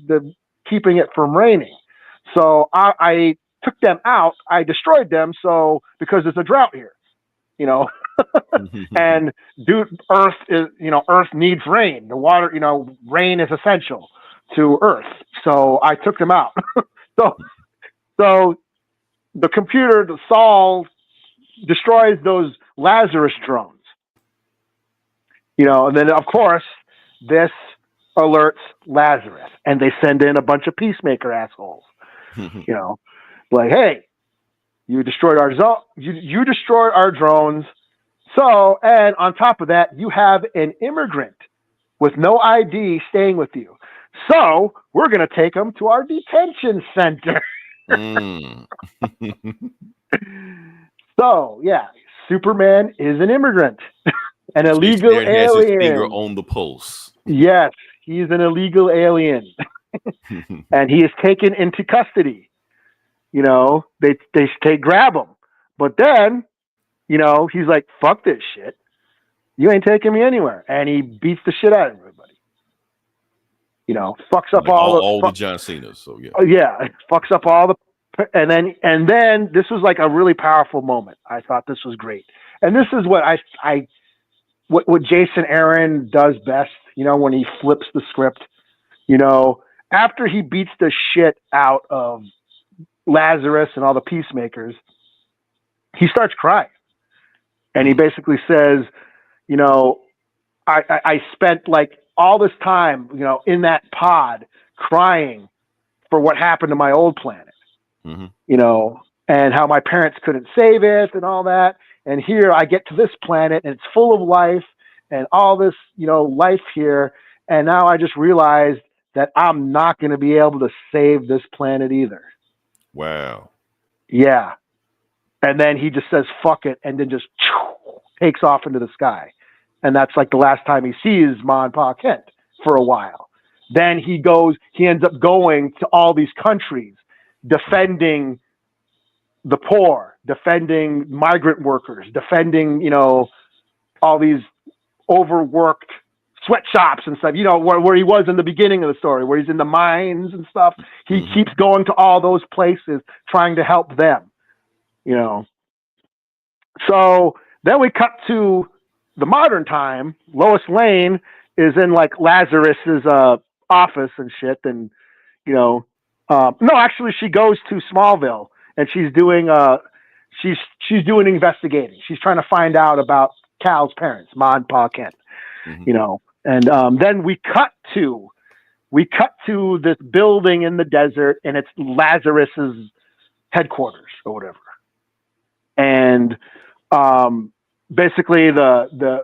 it from raining. So I took them out. I destroyed them. So because there's a drought here. And Earth needs rain. The water, rain is essential to Earth. So I took them out. So the computer, Saul, destroys those Lazarus drones. And then of course this alerts Lazarus, and they send in a bunch of peacemaker assholes. Like, hey, you destroyed you destroyed our drones. So, and on top of that, you have an immigrant with no ID staying with you. So we're going to take him to our detention center. So, yeah, Superman is an immigrant, an illegal alien. Has his finger on the pulse. Yes, he's an illegal alien, and he is taken into custody. They grab him, but then, he's like, fuck this shit. You ain't taking me anywhere. And he beats the shit out of everybody. Fucks up like all the John Cena's. So yeah. Yeah. Fucks up all the, and then this was like a really powerful moment. I thought this was great. And this is what what Jason Aaron does best, when he flips the script, after he beats the shit out of Lazarus and all the peacemakers, he starts crying, and he basically says, I spent like all this time, in that pod crying for what happened to my old planet, and how my parents couldn't save it and all that. And here I get to this planet, and it's full of life and all this, life here. And now I just realized that I'm not going to be able to save this planet either. Wow. Yeah. And then he just says, fuck it. And then just takes off into the sky. And that's like the last time he sees Ma and Pa Kent for a while. Then he ends up going to all these countries, defending the poor, defending migrant workers, defending, all these overworked sweatshops and stuff, where he was in the beginning of the story, where he's in the mines and stuff. He keeps going to all those places trying to help them, So then we cut to the modern time. Lois Lane is in like Lazarus's office and shit. And, no, actually she goes to Smallville and she's doing she's doing investigating. She's trying to find out about Cal's parents, Ma and Pa Kent, and then we cut to this building in the desert, and it's Lazarus's headquarters or whatever. And basically the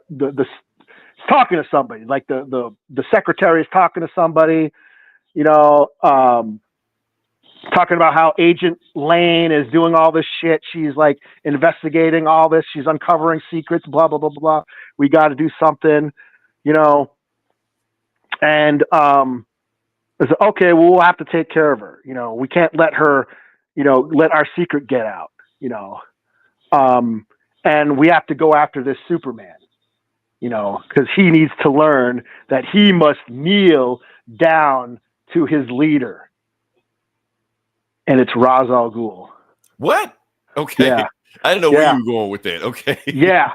talking to somebody, like the secretary is talking to somebody, talking about how Agent Lane is doing all this shit. She's like investigating all this. She's uncovering secrets, blah, blah, blah, blah. We got to do something, and it's okay, well, we'll have to take care of her. We can't let her, let our secret get out, and we have to go after this Superman, because he needs to learn that he must kneel down to his leader. And it's Ra's al Ghul. What? Okay. Yeah. I didn't know where you were going with that. Okay. Yeah.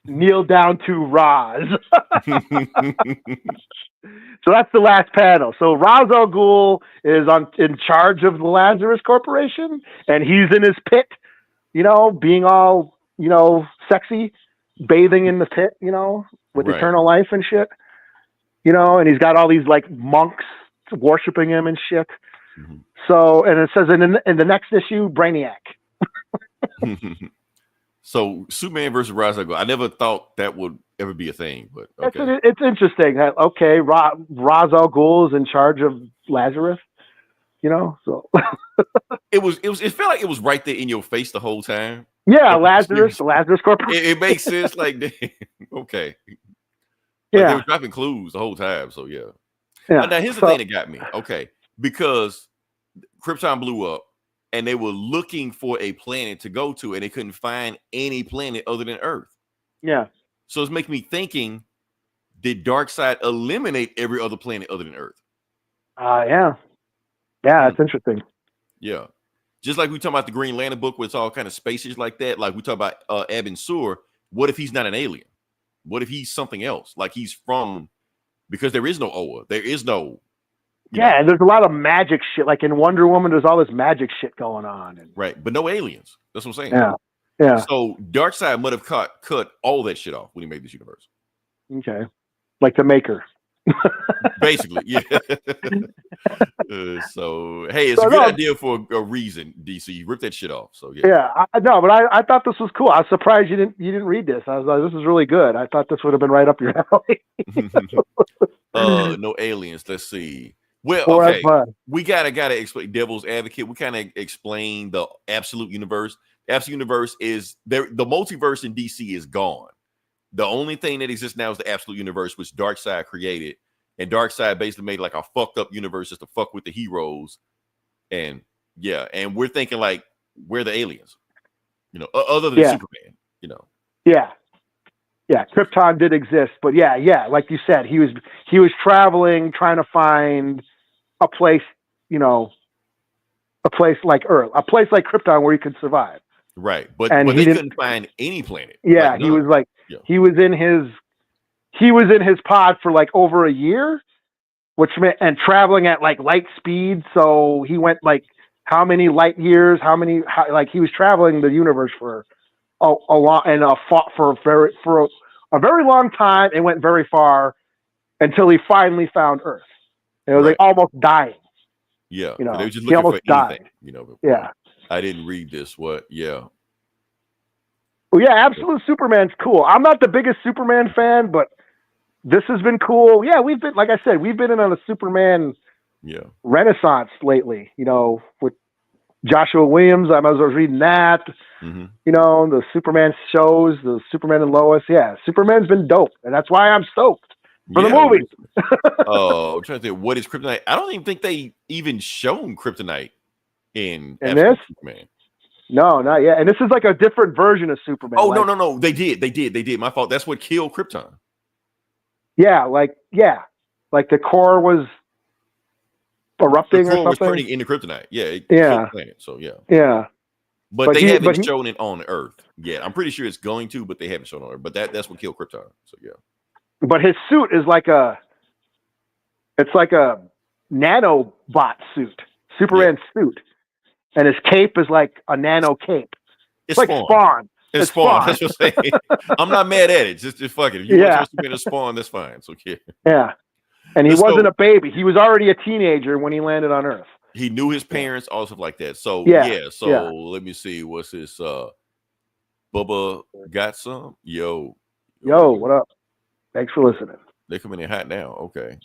Kneel down to Ra's. So that's the last panel. So Ra's al Ghul is in charge of the Lazarus Corporation, and he's in his pit, being all, sexy, bathing in the pit, with eternal life and shit. And he's got all these like monks worshiping him and shit. Mm-hmm. So, and it says in the next issue, Brainiac. So Superman versus Ra's al Ghul. I never thought that would ever be a thing, but okay. It's interesting. Okay, Ra's al Ghul is in charge of Lazarus. So it felt like it was right there in your face the whole time. Yeah, Lazarus, the Lazarus Corporation. It makes sense. Like, okay, yeah, they were dropping clues the whole time. So yeah. Now here's the thing that got me. Okay, because Krypton blew up, and they were looking for a planet to go to, and they couldn't find any planet other than Earth. Yeah. So it's making me thinking: did Darkseid eliminate every other planet other than Earth? Yeah. Yeah, it's interesting. Yeah. Just like we talk about the Green Lantern book, where it's all kind of spaces like that. Like we talk about Abin Sur. What if he's not an alien? What if he's something else? Like he's from, because there is no Oa. There is no. Yeah, and there's a lot of magic shit. Like in Wonder Woman, there's all this magic shit going on. Right, but no aliens. That's what I'm saying. Yeah. Yeah. So Darkseid might have cut all that shit off when he made this universe. Okay. Like the Maker. Basically, yeah. So hey, it's a good idea for a reason, DC. Rip that shit off. So yeah. But I thought this was cool. I was surprised you didn't read this. I was like, this is really good. I thought this would have been right up your alley. No aliens. Let's see. Well, okay. We gotta explain Devil's Advocate. We kind of explain the absolute universe. The absolute universe is there. The multiverse in DC is gone. The only thing that exists now is the absolute universe, which Darkseid created, and Darkseid basically made like a fucked up universe just to fuck with the heroes, and we're thinking like we're the aliens, other than Superman, Yeah, Krypton did exist, but like you said, he was traveling, trying to find a place, a place like Earth, a place like Krypton where he could survive. Right, but they couldn't find any planet. Yeah, he was like he was in his pod for like over a year, which meant, and traveling at like light speed. So he went like how many light years? Like he was traveling the universe for a long and fought for a very long time and went very far until he finally found Earth. It was like almost dying. Yeah, they were just looking for anything. Yeah. I didn't read this. What? Yeah. Well, yeah, Absolute Superman's cool. I'm not the biggest Superman fan, but this has been cool. Yeah, we've been, like I said, we've been in on a Superman renaissance lately, with Joshua Williams. I was reading that, the Superman shows, the Superman and Lois. Yeah, Superman's been dope, and that's why I'm stoked for the movie. I'm trying to think, what is Kryptonite? I don't even think they even shown Kryptonite in this? Superman. No, not yet. And this is like a different version of Superman. Oh, like, no. They did. My fault. That's what killed Krypton. Yeah, like the core was erupting The or core was something. turning into kryptonite. Yeah, it Yeah. killed the planet. So yeah. Yeah. But they haven't shown it on Earth yet. I'm pretty sure it's going to, but they haven't shown it on Earth. But that's what killed Krypton. So yeah. But his suit is like a nanobot suit, Superman suit, and his cape is like a nano cape. It's like Spawn. It's Spawn. That's what I'm saying. I'm not mad at it. Just fuck it. If you want your Superman to Spawn, that's fine. It's okay. Yeah. And he wasn't a baby. He was already a teenager when he landed on Earth. He knew his parents, all stuff like that. So let me see. What's this? Bubba got some? Yo, what up? Thanks for listening. They coming in hot now. Okay.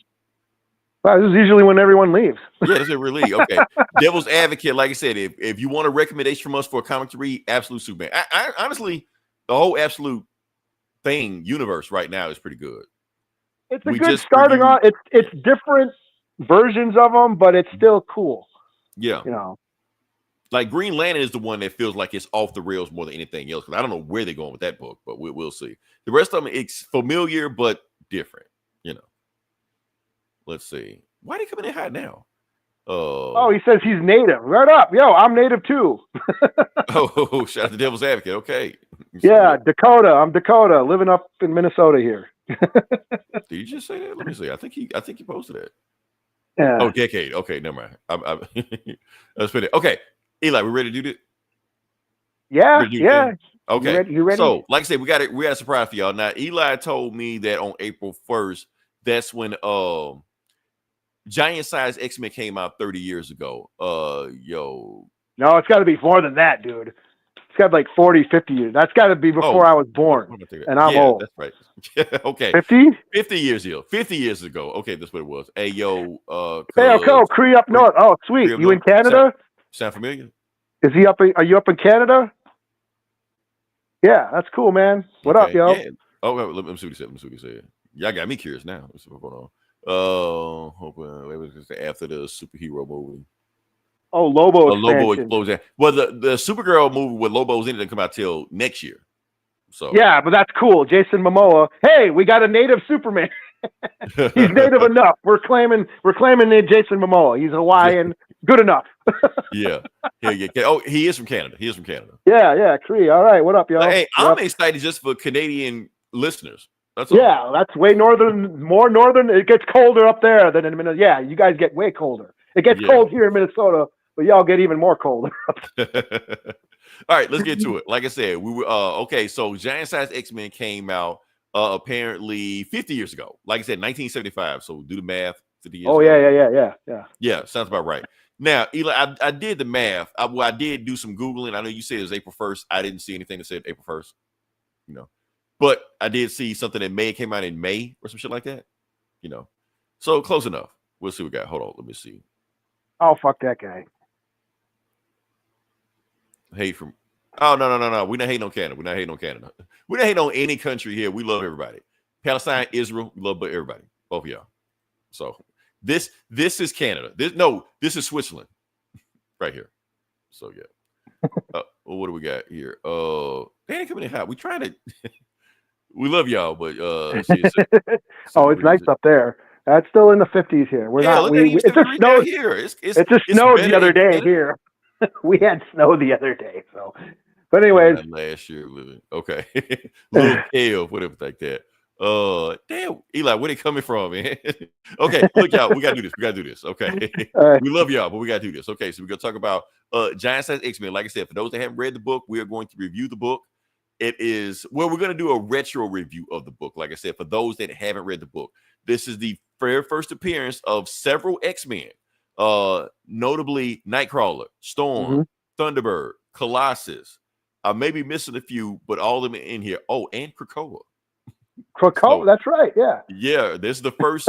Well, this is usually when everyone leaves. Yeah, this is really okay. Devil's Advocate, like I said, if you want a recommendation from us for a comic to read, Absolute Superman. I honestly, the whole Absolute universe right now is pretty good. It's a good starting on. It's different versions of them, but it's still cool. Yeah, like Green Lantern is the one that feels like it's off the rails more than anything else. Because I don't know where they're going with that book, but we'll see. The rest of them, it's familiar but different. Let's see. Why are they coming in hot now? He says he's native. Right up. Yo, I'm native too. Shout out to Devil's Advocate. Okay. Yeah, Dakota. I'm Dakota, living up in Minnesota here. Did you just say that? Let me see. I think he posted it. Yeah. Oh, decade. Okay, never mind. Let's put it. Okay, Eli, we ready to do this? Yeah. Okay. You ready? So, like I said, we got a surprise for y'all. Now, Eli told me that on April 1st, that's when Giant Size X-Men came out 30 years ago. No, it's got to be more than that, dude. It's got like 40, 50 years. That's got to be before I was born. And I'm old. That's right. Okay. 50? 50 years ago. 50 years ago. Okay, that's what it was. Hey, yo. Cree up north. Oh, sweet. You in Canada? Sound familiar? Is he are you up in Canada? Yeah, that's cool, man. What up, yo? Yeah. Oh, let me see what he said. Y'all got me curious now. What's going on? After the superhero movie. Oh, Lobo explosion. Well, the Supergirl movie with Lobo's in it didn't come out till next year. So yeah, but that's cool. Jason Momoa. Hey, we got a native Superman. He's native enough. We're claiming Jason Momoa. He's Hawaiian. Good enough. Yeah. Oh, he is from Canada. Yeah. Cree. All right. What up, yo? Hey, I'm excited just for Canadian listeners. That's all. Yeah, that's way more northern. It gets colder up there than in Minnesota. Yeah, you guys get way colder. It gets cold here in Minnesota, but y'all get even more colder. All right, let's get to it. Like I said, we were okay. So Giant Size X-Men came out apparently 50 years ago. Like I said, 1975. So do the math. 50 years ago. Yeah. Yeah, sounds about right. Now, Eli, I did the math. I did do some Googling. I know you said it was April 1st. I didn't see anything that said April 1st. But I did see something that came out in May or some shit like that. So close enough. We'll see what we got. Hold on, let me see. Oh, fuck that guy. Hate from. Oh, no. We're not hating on Canada. We're not hating on any country here. We love everybody. Palestine, Israel, we love everybody. Both of y'all. So this is Canada. This is Switzerland right here. So yeah. Well, what do we got here? They ain't coming in hot. We trying to. We love y'all, but it's nice up there. That's still in the 50s here. We're not. It just snowed here. It just snowed the other day here. We had snow the other day. So, but anyways, last year, okay, little tail, whatever like that. Damn, Eli, where they coming from, man? Okay, look, y'all, we gotta do this. Okay, we love y'all, but we gotta do this. Okay, so we're gonna talk about Giant Size X-Men. Like I said, for those that haven't read the book, we are going to review the book. We're going to do a retro review of the book. Like I said, for those that haven't read the book, this is the very first appearance of several X-Men, notably Nightcrawler, Storm, Thunderbird, Colossus. I may be missing a few, but all of them are in here. Oh, and Krakoa. So, that's right. Yeah. Yeah, this is the first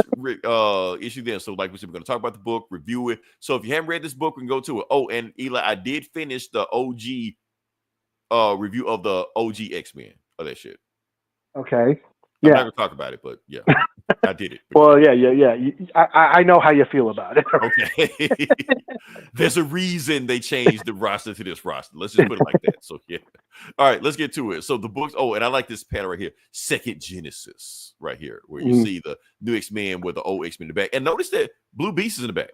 issue then. So like we said, we're going to talk about the book, review it. So if you haven't read this book, we can go to it. Oh, and Eli, I did finish the OG review of the OG X-Men of that shit. Okay. I'm not going to talk about it, but yeah, I did it. Well, yeah. I know how you feel about it. Okay. There's a reason they changed the roster to this roster. Let's just put it like that. So, yeah. All right, let's get to it. So, the books. Oh, and I like this panel right here. Second Genesis right here, where you see the new X-Men with the old X-Men in the back. And notice that Blue Beast is in the back.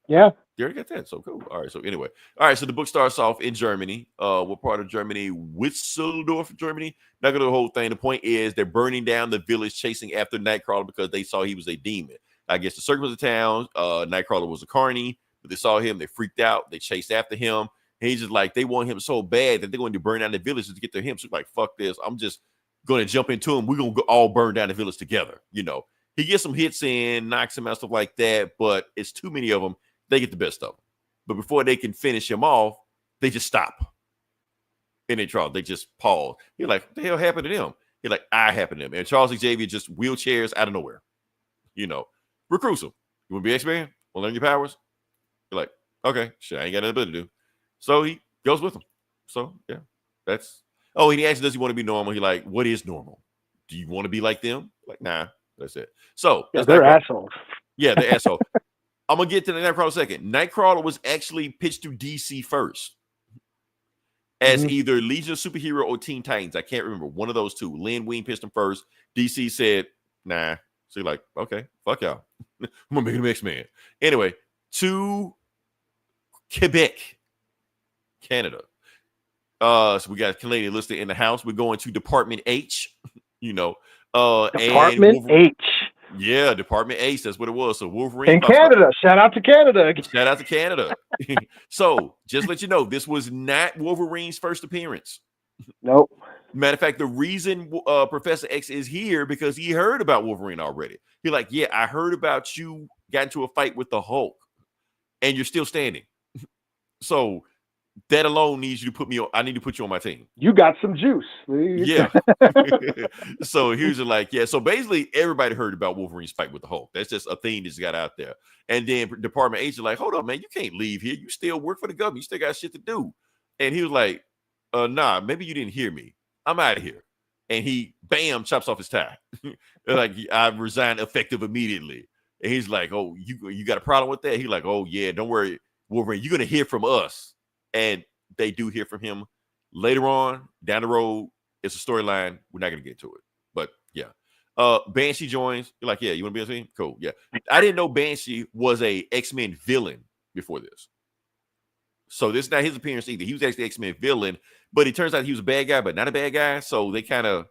Yeah. You already got that. So cool. All right. So anyway. All right. So the book starts off in Germany. What part of Germany? Whistledorf, Germany. Not gonna do the whole thing. The point is they're burning down the village, chasing after Nightcrawler because they saw he was a demon. I guess the circle of the town, Nightcrawler was a carny, but they saw him, they freaked out, they chased after him. And he's just like, they want him so bad that they're going to burn down the village to get to him. So like, fuck this. I'm just gonna jump into him. We're gonna all burn down the village together. He gets some hits in, knocks him out, stuff like that, but it's too many of them. They get the best of him. But before they can finish him off, they just stop. And then Charles, they just pause. You're like, what the hell happened to them? You're like, I happened to them. And Charles Xavier just wheelchairs out of nowhere. Recruits him. You want to be X-Man? Want to learn your powers? You're like, okay, shit, I ain't got nothing to do. So he goes with him. So, yeah, that's... Oh, and he asks, does he want to be normal? He's like, what is normal? Do you want to be like them? Like, nah, that's it. So, yeah, they're assholes. Yeah, they're assholes. I'm going to get to the Nightcrawler second. Nightcrawler was actually pitched to DC first as either Legion of Superhero or Teen Titans. I can't remember. One of those two. Len Wein pitched him first. DC said, nah. So you're like, okay, fuck y'all. I'm going to make him X-Man. Anyway, to Quebec, Canada. So we got Canadian listed in the house. We're going to Department H, Department H. Yeah, Department Ace. That's what it was. So Wolverine. In Canada. Shout out to Canada. Shout out to Canada. So just let you know, this was not Wolverine's first appearance. Nope. Matter of fact, the reason Professor X is here because he heard about Wolverine already. He's like, yeah, I heard about you got into a fight with the Hulk and you're still standing. So that alone needs you to put me on. I need to put you on my team. You got some juice. Yeah. So here's like, yeah. So basically, everybody heard about Wolverine's fight with the Hulk. That's just a thing that's got out there. And then Department H is like, hold on, man, you can't leave here. You still work for the government. You still got shit to do. And he was like, nah, maybe you didn't hear me. I'm out of here. And he, bam, chops off his tie. Like, I resigned effective immediately. And he's like, oh, you got a problem with that? He's like, oh, yeah, don't worry, Wolverine. You're going to hear from us. And they do hear from him later on down the road. It's a storyline. We're not going to get to it. But, yeah. Banshee joins. You're like, yeah, you want to be on the team? Cool, yeah. I didn't know Banshee was a X-Men villain before this. So this is not his appearance either. He was actually X-Men villain, but it turns out he was a bad guy, but not a bad guy. So they kind of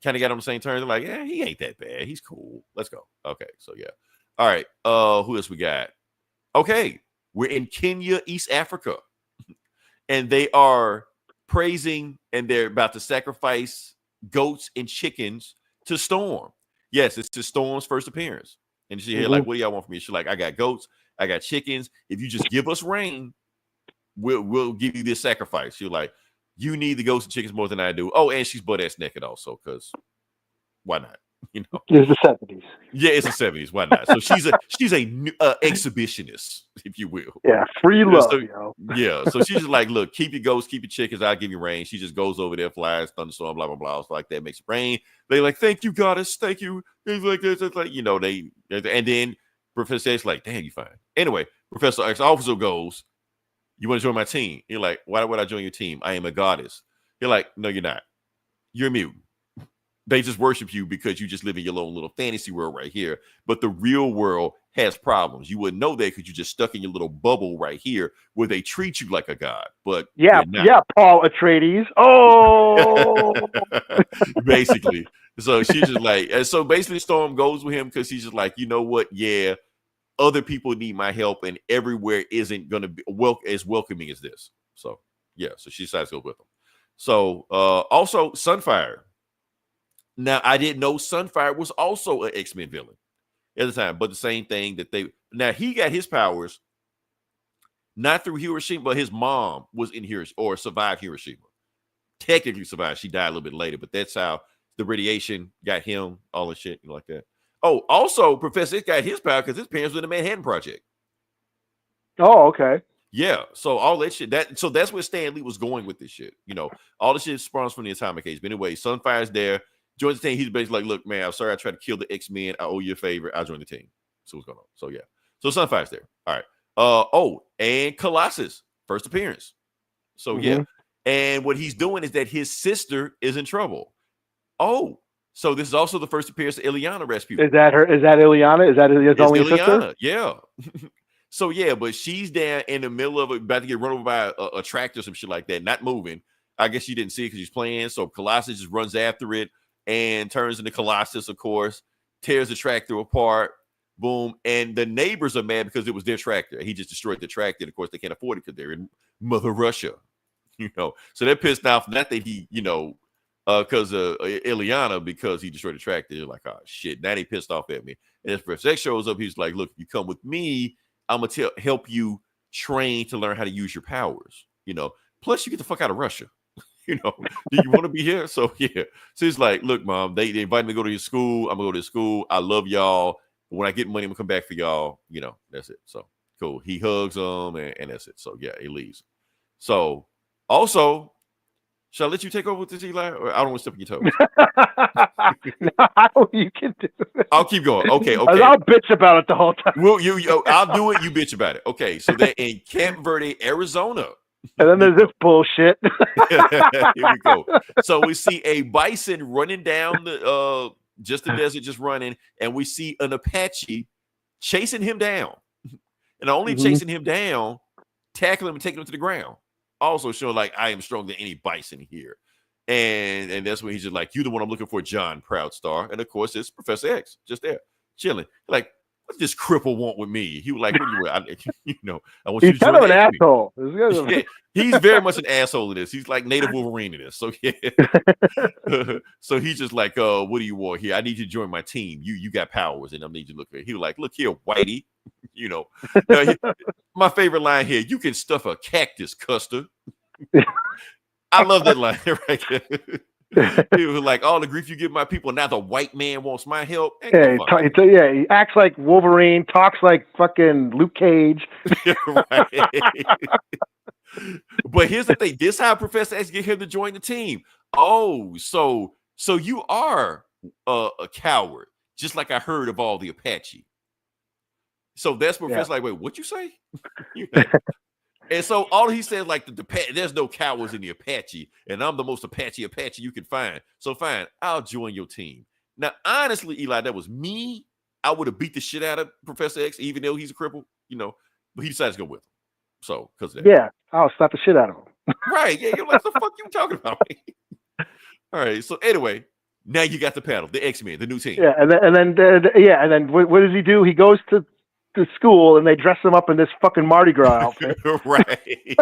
got on the same terms. They're like, yeah, he ain't that bad. He's cool. Let's go. Okay, so yeah. All right. Who else we got? Okay, we're in Kenya, East Africa. And they are praising and they're about to sacrifice goats and chickens to Storm. Yes, it's to Storm's first appearance. And she's here like, what do y'all want from me? She's like, I got goats, I got chickens. If you just give us rain, we'll give you this sacrifice. You're like, you need the goats and chickens more than I do. Oh, and she's butt-ass naked also, because why not? It's the 70s. Yeah, it's the 70s. Why not? So she's a exhibitionist, if you will. Yeah, free love, Yeah, so she's just like, look, keep your goats, keep your chickens, I'll give you rain. She just goes over there, flies, thunderstorm, blah, blah, blah. So like that makes it rain. They like, thank you, goddess, thank you. It's like this, it's like, and then Professor X like, damn, you fine. Anyway, Professor X also goes, you want to join my team? You're like, why would I join your team? I am a goddess. You're like, no, you're not. You're a mutant. They just worship you because you just live in your own little fantasy world right here. But the real world has problems. You wouldn't know that because you're just stuck in your little bubble right here where they treat you like a god. But yeah, Paul Atreides. Oh, basically. So she's just like, and so basically Storm goes with him because he's just like, you know what? Yeah, other people need my help, and everywhere isn't going to be as welcoming as this. So yeah, so she decides to go with him. So also Sunfire. Now, I didn't know Sunfire was also an X-Men villain at the time, but the same thing that now he got his powers not through Hiroshima, but his mom was in Hiroshima or survived Hiroshima. Technically survived. She died a little bit later, but that's how the radiation got him, all the shit, like that. Oh, also, Professor X got his power because his parents were in the Manhattan Project. Oh, okay. Yeah, so all that shit, so that's where Stan Lee was going with this shit. All the shit spawns from the Atomic Age. But anyway, Sunfire's there. Joins the team. He's basically like, look, man, I'm sorry I tried to kill the X-Men. I owe you a favor. I'll join the team. So what's going on? So yeah. So Sunfire's there. All right. And Colossus, first appearance. So yeah. And what he's doing is that his sister is in trouble. Oh, so this is also the first appearance of Ileana Rasputin. Is that her? Is that Ileana? Is that his only sister? Yeah. So yeah, but she's down in the middle of it, about to get run over by a tractor or some shit like that, not moving. I guess she didn't see it because she's playing. So Colossus just runs after it and turns into Colossus, of course, tears the tractor apart. Boom. And the neighbors are mad because it was their tractor. He just destroyed the tractor. And of course, they can't afford it because they're in Mother Russia. So they're pissed off. Not that he, because Ileana, because he destroyed the tractor. They're like, oh shit. Now they pissed off at me. And as Professor X shows up, he's like, look, if you come with me, I'm gonna help you train to learn how to use your powers. Plus you get the fuck out of Russia. Do you want to be here? So yeah. So he's like, look, mom, they invited me to go to your school. I'm gonna go to school. I love y'all. When I get money, I'm gonna come back for y'all. That's it. So cool. He hugs them and that's it. So yeah, he leaves. So also, shall I let you take over with this, Eli? Or I don't want to step on your toes. No, you can do it. I'll keep going. Okay. I'll bitch about it the whole time. Well, I'll do it. You bitch about it. Okay. So they're in Camp Verde, Arizona. And then there's this bullshit. Here we go. So we see a bison running down the desert, just running, and we see an Apache chasing him down. And not only chasing him down, tackling him and taking him to the ground. Also showing like I am stronger than any bison here. And that's when he's just like, you the one I'm looking for, John Proudstar. And of course, it's Professor X just there, chilling. Like, what's this cripple want with me? He was like, what do you want? I want you to join. He's kind of an asshole. Yeah, he's very much an asshole in this. He's like Native Wolverine in this. So yeah. So he's just like, what do you want here? I need you to join my team. You got powers, and I need you to look at. He was like, look here, Whitey. My favorite line here: you can stuff a cactus, Custer. I love that line right there. He was like, all the grief you give my people, now the white man wants my help. He acts like Wolverine, talks like fucking Luke Cage. But here's the thing: this how Professor X get him to join the team. Oh, so you are a coward, just like I heard of all the Apache. So that's Professor like, wait, what you say? And so all he said, like, there's no cowards in the Apache, and I'm the most Apache you can find. So fine, I'll join your team. Now, honestly, Eli, that was me. I would have beat the shit out of Professor X, even though he's a cripple, but he decided to go with him. So, because of that. Yeah, I'll slap the shit out of him. Right, yeah, you're like, the fuck you talking about? All right, so anyway, now you got the panel, the X-Men, the new team. Yeah, and then what does he do? He goes to school and they dress him up in this fucking Mardi Gras outfit. Right.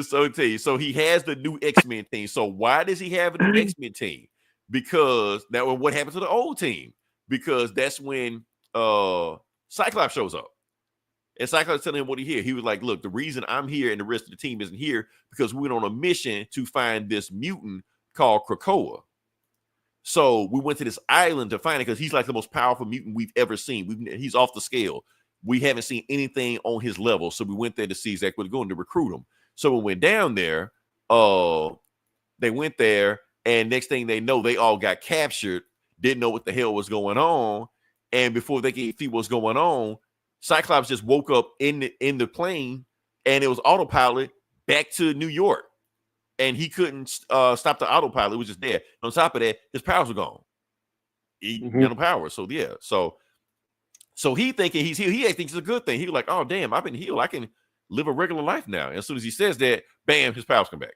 So he has the new X-Men team. So why does he have a new X-Men team? Because now what happened to the old team? Because that's when Cyclops shows up. And Cyclops telling him what he hear. He was like, look, the reason I'm here and the rest of the team isn't here because we went on a mission to find this mutant called Krakoa. So we went to this island to find it because he's like the most powerful mutant we've ever seen. He's off the scale. We haven't seen anything on his level. So we went there to see exactly what's going to recruit him. So when we went down there, they went there, and next thing they know, they all got captured, didn't know what the hell was going on. And before they could see what's going on, Cyclops just woke up in the plane, and it was autopilot back to New York. And he couldn't stop the autopilot. It was just there. On top of that, his powers were gone. He had no power. So yeah. So he thinking he thinks it's a good thing. He was like, oh damn, I've been healed. I can live a regular life now. And as soon as he says that, bam, his powers come back.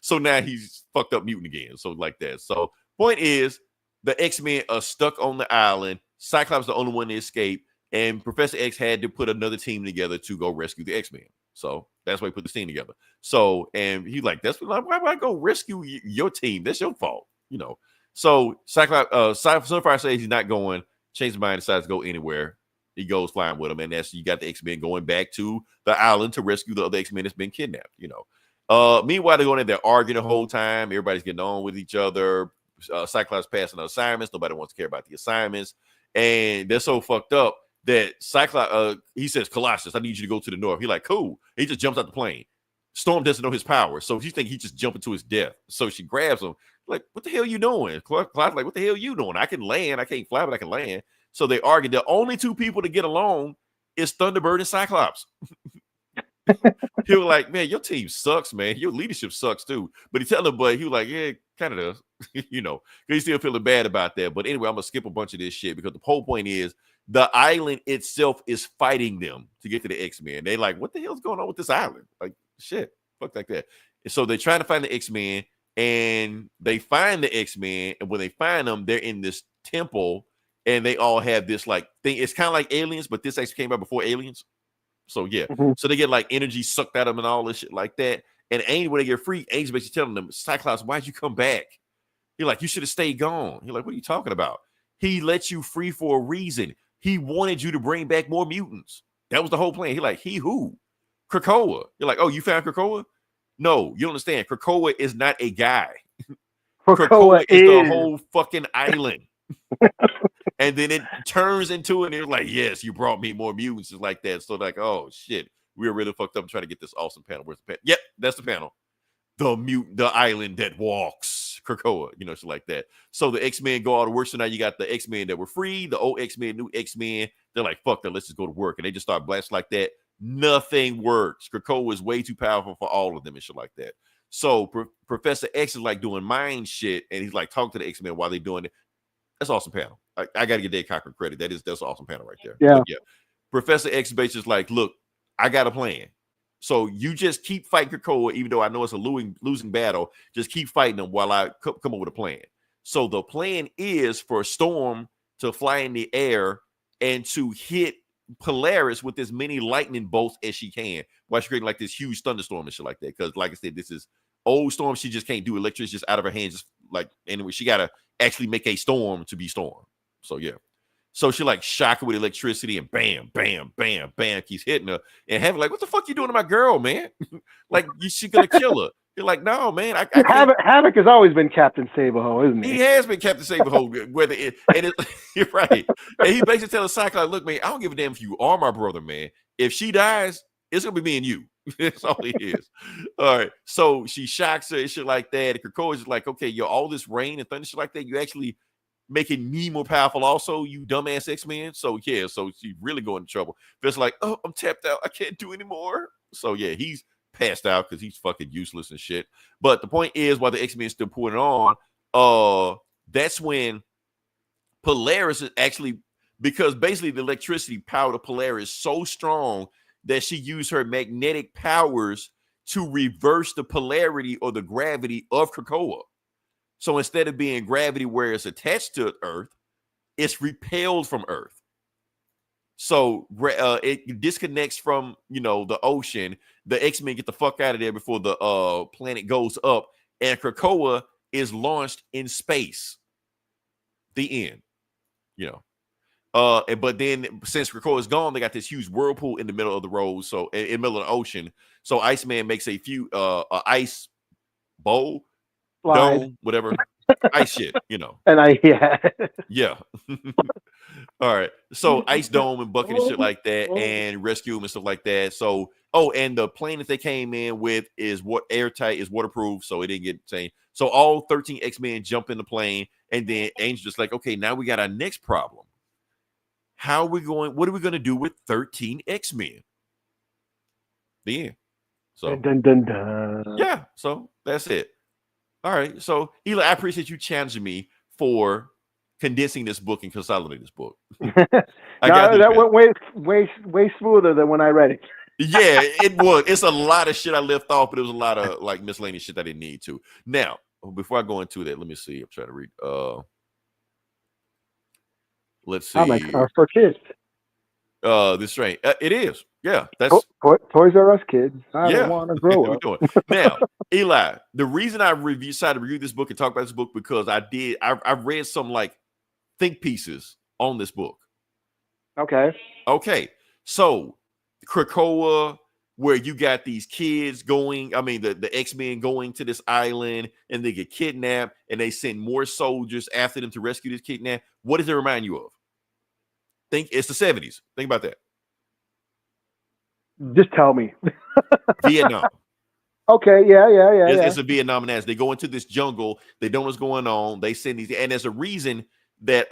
So now he's fucked up mutant again. So like that. So point is, the X-Men are stuck on the island. Cyclops is the only one to escape, and Professor X had to put another team together to go rescue the X-Men. So that's why he put the team together. So, and he's like, that's why would I go rescue your team? That's your fault, So Cyclops, Sunfire says he's not going. Changes his mind, decides to go anywhere. He goes flying with him, and that's you got the X-Men going back to the island to rescue the other X-Men that's been kidnapped. Meanwhile, they're going in there arguing the whole time. Everybody's getting on with each other. Cyclops passing the assignments. Nobody wants to care about the assignments, and they're so fucked up that Cyclops, he says, Colossus, I need you to go to the north. He's like, cool. He just jumps out the plane. Storm doesn't know his power, so she thinks he just jumping to his death. So she grabs him, Like, what the hell you doing? Clark's like, what the hell you doing? I can land. I can't fly, but I can land. So they argue. The only two people to get along is Thunderbird and Cyclops. He was like, man, your team sucks, man. Your leadership sucks too. But he tell him, but he was like, yeah, kind of does. You know, he's still feeling bad about that. But anyway, I'm gonna skip a bunch of this shit because the whole point is the island itself is fighting them to get to the X-Men. They like, what the hell's going on with this island? Like, shit, fuck like that. And so they try to find the X-Men, and they find the X-Men, and when they find them, they're in this temple, and they all have this like thing. It's kind of like Aliens, but this actually came out before Aliens. So yeah, so they get like energy sucked out of them and all this shit like that. And Angel, when they get free, Angel basically telling them, Cyclops, why'd you come back? You're like, you should have stayed gone. You're like, what are you talking about? He let you free for a reason. He wanted you to bring back more mutants. That was the whole plan. He's like, he who? Krakoa. You're like, oh, you found Krakoa? No, you don't understand. Krakoa is not a guy. Krakoa is the whole fucking island. And then it turns into it, and it's like, yes, you brought me more mutants, and like that. So like, oh shit, we were really fucked up trying to get this awesome panel. Where's the panel? Yep, that's the panel. The island that walks, Krakoa, you know, shit like that. So the X-Men go out to work. So now you got the X-Men that were free, the old X-Men, new X-Men. They're like, fuck that, let's just go to work. And they just start blasting like that. Nothing works. Krakoa is way too powerful for all of them and shit like that. So Professor X is like doing mind shit, and he's like talking to the X-Men while they're doing it. That's awesome panel. I got to give Dave Cochran credit. That's an awesome panel right there. Yeah. But yeah. Professor X is like, look, I got a plan. So you just keep fighting Krakoa, even though I know it's a losing battle. Just keep fighting them while I come up with a plan. So the plan is for Storm to fly in the air and to hit Polaris with as many lightning bolts as she can while she's creating like this huge thunderstorm and shit like that. Because like I said, this is old Storm. She just can't do electricity just out of her hands. Just like, anyway, she got to actually make a storm to be Storm. So yeah. So she like shock her with electricity and bam, bam, bam, bam, keeps hitting her. And Havoc like, what the fuck you doing to my girl, man? Like, she gonna kill her. You're like, no, man. I can't. Havoc has always been Captain Saberho, isn't he? He has been Captain Saberho. Whether it and it, you're right. And he basically tells Cyclops, look, man, I don't give a damn if you are my brother, man. If she dies, it's gonna be me and you. That's all it is. All right. So she shocks her and shit like that. And Krakoa's just like, okay, yo, all this rain and thunder shit like that, you actually making me more powerful also, you dumbass X-Men. So yeah, so she really going into trouble. It's like, oh, I'm tapped out. I can't do anymore. So yeah, he's passed out because he's fucking useless and shit. But the point is, while the X-Men still putting it on, that's when Polaris is actually, because basically the electricity power of Polaris is so strong that she used her magnetic powers to reverse the polarity or the gravity of Krakoa. So instead of being gravity where it's attached to Earth, it's repelled from Earth. So it disconnects from, the ocean. The X-Men get the fuck out of there before the planet goes up, and Krakoa is launched in space. The end. But then since Krakoa is gone, they got this huge whirlpool in the middle of the road, so in the middle of the ocean. So Iceman makes a few ice bowl. Dome, whatever, ice shit, And yeah. All right. So ice dome and bucket and shit like that, and rescue them and stuff like that. So, and the plane that they came in with is airtight, is waterproof, so it didn't get changed. So all 13 X-Men jump in the plane, and then Angel just like, okay, now we got our next problem. What are we going to do with 13 X-Men? The end. So dun, dun, dun. Yeah, so that's it. All right, so Eli, I appreciate you challenging me for condensing this book and consolidating this book. That went way smoother than when I read it. Yeah, it was. It's a lot of shit I left off, but it was a lot of like miscellaneous shit I didn't need to. Now, before I go into that, let me see. I'm trying to read. Let's see. Comics are for kids. This right. It is. Yeah, that's Toys R Us kids. I don't want to grow up. Now, Eli, the reason I decided to review this book and talk about this book because I read some like think pieces on this book. Okay. So Krakoa, where you got these kids going, the X-Men going to this island and they get kidnapped and they send more soldiers after them to rescue this kidnap. What does it remind you of? Think it's the 70s. Think about that. Just tell me. Vietnam. Okay, yeah. It's a Vietnam analogy. They go into this jungle. They don't know what's going on. They send these, and there's a reason that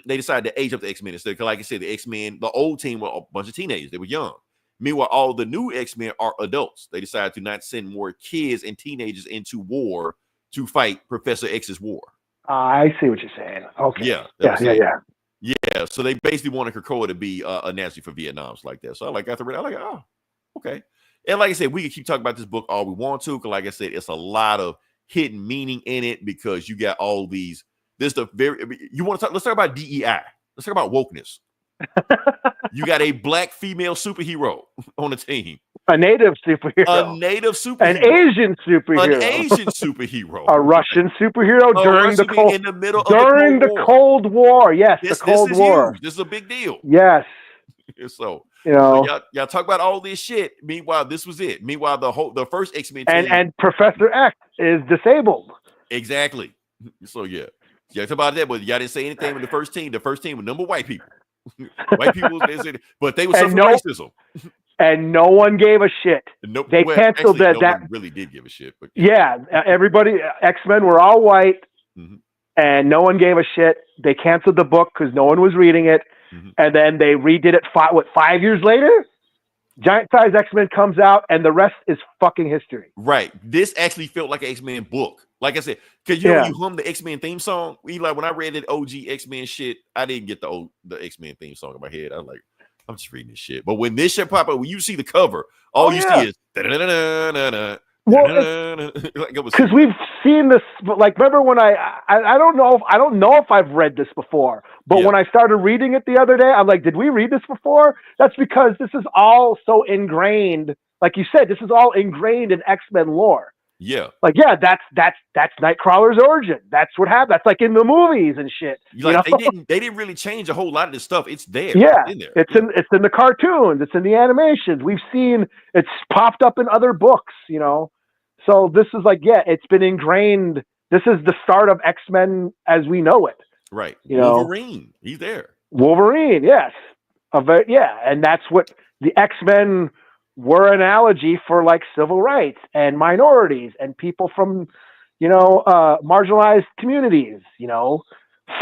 they decided to age up the X-Men instead. Because, like I said, the X-Men, the old team were a bunch of teenagers. They were young. Meanwhile, all the new X-Men are adults. They decided to not send more kids and teenagers into war to fight Professor X's war. I see what you're saying. Okay. Yeah. So they basically wanted Krakoa to be a Nazi for Vietnams like that. So I got to read. I'm like, oh, okay. And like I said, we can keep talking about this book all we want to, because like I said, it's a lot of hidden meaning in it, because you got all these. This stuff you want to talk? Let's talk about DEI. Let's talk about wokeness. You got a black female superhero on the team. A native superhero. An Asian superhero. A Russian superhero during the Cold War. Yes, the Cold War. Huge. This is a big deal. Yes. So y'all talk about all this shit. Meanwhile, this was it. Meanwhile, the first X-Men team and Professor X is disabled. Exactly. So yeah, talk about that, but y'all didn't say anything with the first team. The first team was number white people. White people, but they were suffering racism. And no one gave a shit. They canceled that. No one really did give a shit. But everybody, X-Men were all white, and no one gave a shit. They canceled the book because no one was reading it, and then they redid it. 5 years later, Giant Size X-Men comes out, and the rest is fucking history. Right. This actually felt like an X-Men book. Like I said, because you hum the X-Men theme song. Eli, when I read that OG X-Men shit, I didn't get the X-Men theme song in my head. I was like, I'm just reading this shit. But when this shit pop up, when you see the cover, all you see is because we've seen this. Like, remember when I don't know if I've read this before, but when I started reading it the other day, I'm like, did we read this before? That's because this is all so ingrained. Like you said, this is all ingrained in X-Men lore. Yeah. Like, that's Nightcrawler's origin. That's what happened. That's like in the movies and shit. Like, they didn't really change a whole lot of this stuff. It's there. Yeah. It's in there. It's in the cartoons. It's in the animations. We've seen it's popped up in other books, So this is like, it's been ingrained. This is the start of X-Men as we know it. Right. Wolverine. He's there. Wolverine, yes. And that's what the X-Men were an analogy for, like, civil rights and minorities and people from, marginalized communities,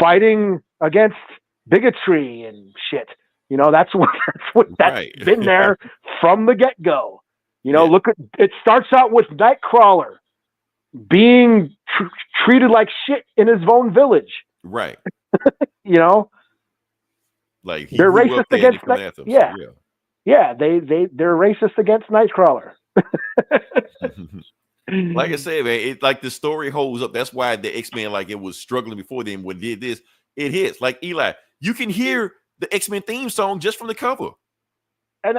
fighting against bigotry and shit. That's been there from the get-go. Look at it. Starts out with Nightcrawler being treated like shit in his own village. Right. Like they're racist against they're racist against Nightcrawler. Like I said, man, it like the story holds up. That's why the X-Men, like, it was struggling before then. When it did this, it hits. Like, Eli, you can hear the X-Men theme song just from the cover. And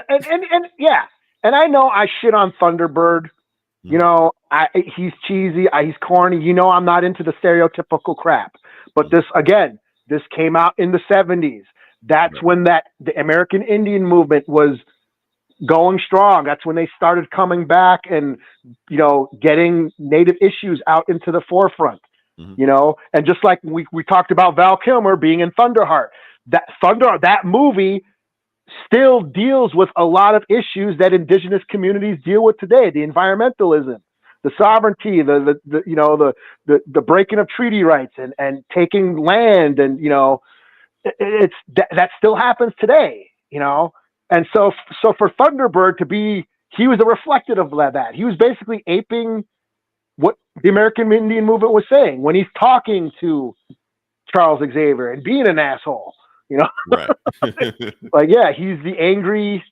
I know I shit on Thunderbird. He's cheesy. He's corny. I'm not into the stereotypical crap. But this came out in the 70s. That's when the American Indian movement was going strong. That's when they started coming back and, getting Native issues out into the forefront, and just like we talked about Val Kilmer being in Thunderheart, that movie still deals with a lot of issues that indigenous communities deal with today. The environmentalism, the sovereignty, the breaking of treaty rights and taking land, and, it's that still happens today, and so for Thunderbird to be, he was a reflective of that. He was basically aping what the American Indian movement was saying when he's talking to Charles Xavier and being an asshole, right? Like, he's the angry,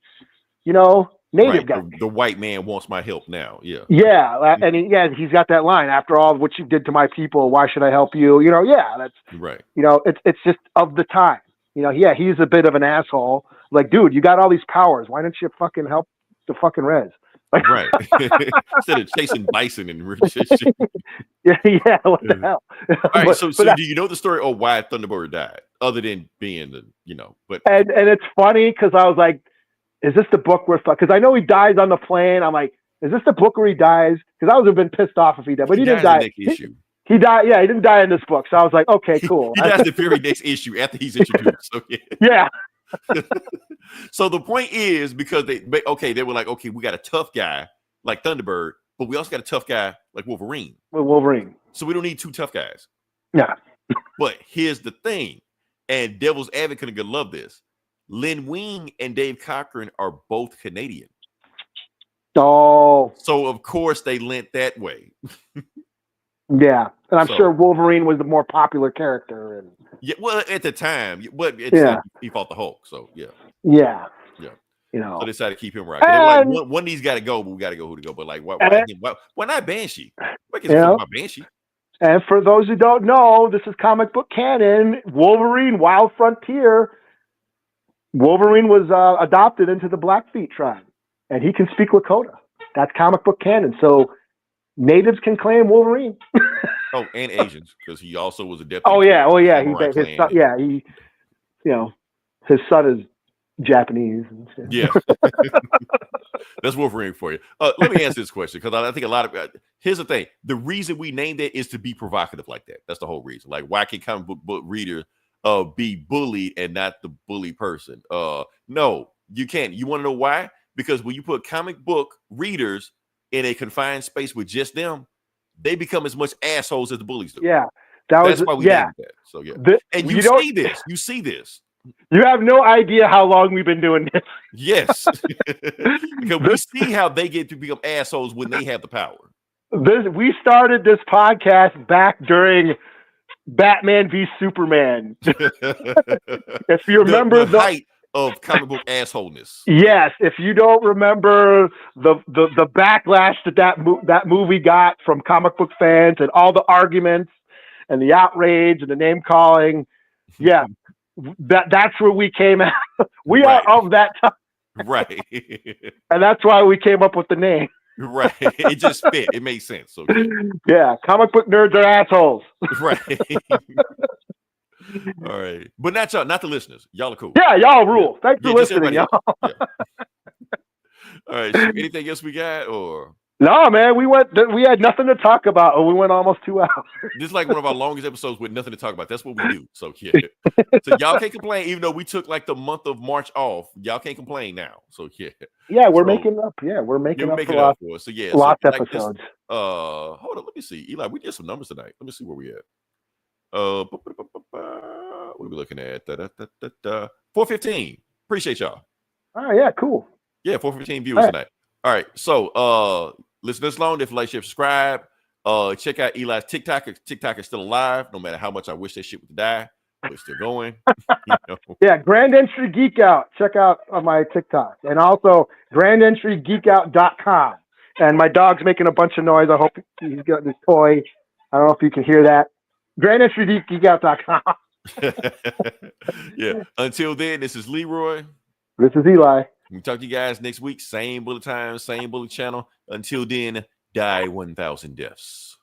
Native guy. The white man wants my help now. Yeah. And he's got that line, after all what you did to my people, why should I help you? That's right. It's just of the time. He's a bit of an asshole. Like, dude, you got all these powers. Why don't you fucking help the fucking res? Like, right. Instead of chasing bison and what the hell? All right. So do you know the story of why Thunderbird died, other than being but and it's funny because I was like, is this the book where? Because I know he dies on the plane. I'm like, is this the book where he dies? Because I would have been pissed off if he died, but he didn't die. He died. Yeah, he didn't die in this book. So I was like, okay, cool. He dies the very next issue after he's introduced. Okay. Yeah. So the point is, because they were like, okay, we got a tough guy like Thunderbird. but we also got a tough guy like Wolverine. With Wolverine. So we don't need 2 tough guys. Yeah. But here's the thing, and Devil's Advocate gonna love this. Lin Wing and Dave Cochran are both Canadian. Oh. So of course they lent that way. Yeah. And I'm sure Wolverine was the more popular character. And yeah, well, at the time, but it's he fought the Hulk, so yeah. Yeah. Yeah. You know. So they decided to keep him right. Like one of these got to go, but we got to go who to go. But like, why not Banshee? Why can't talk about Banshee? And for those who don't know, this is comic book canon. Wolverine, Wild Frontier. Wolverine was adopted into the Blackfeet tribe, and he can speak Lakota. That's comic book canon. So natives can claim Wolverine. Oh, and Asians, because he also was a deputy. Oh yeah. His son, his son is Japanese. And shit. Yeah. That's Wolverine for you. Let me answer this question, because I think a lot of here's the thing. The reason we named it is to be provocative like that. That's the whole reason. Like, why can comic book readers be bullied and not the bully person? No, you can't. You want to know why? Because when you put comic book readers in a confined space with just them, they become as much assholes as the bullies do. Yeah. That's why we named that. So yeah. And you see this. You see this. You have no idea how long we've been doing this. Yes. Because we see how they get to become assholes when they have the power. We started this podcast back during Batman v Superman. If you remember the height of comic book assholeness. Yes, if you don't remember the backlash that movie got from comic book fans and all the arguments and the outrage and the name calling, yeah. That's where we came out. We are of that time. Right. And that's why we came up with the name. Right. It just fit. It made sense. So yeah, comic book nerds are assholes. Right. All right. But not y'all, not the listeners. Y'all are cool. Yeah, y'all rule. Thanks for listening, y'all. Yeah. All right. Anything else we got, or? No, man, we had nothing to talk about, and we went almost 2 hours. This is like one of our longest episodes with nothing to talk about. That's what we do. So yeah. So y'all can't complain, even though we took like the month of March off. Y'all can't complain now. So yeah. Yeah, we're making up. Yeah, we're making up for us. So yeah, lots of like episodes. Hold on, let me see. Eli, we did some numbers tonight. Let me see where we at. What are we looking at? 415. Appreciate y'all. Oh yeah, cool. Yeah, 415 viewers tonight. All right, so listen this long. If you like, share, subscribe. Check out Eli's TikTok. TikTok is still alive, no matter how much I wish that shit would die. But it's still going. Yeah, Grand Entry Geek Out. Check out my TikTok. And also grandentrygeekout.com. And my dog's making a bunch of noise. I hope he's got this toy. I don't know if you can hear that. grandentrygeekout.com. Yeah. Until then, this is Leroy. This is Eli. We'll talk to you guys next week. Same bullet time, same bullet channel. Until then, die 1,000 deaths.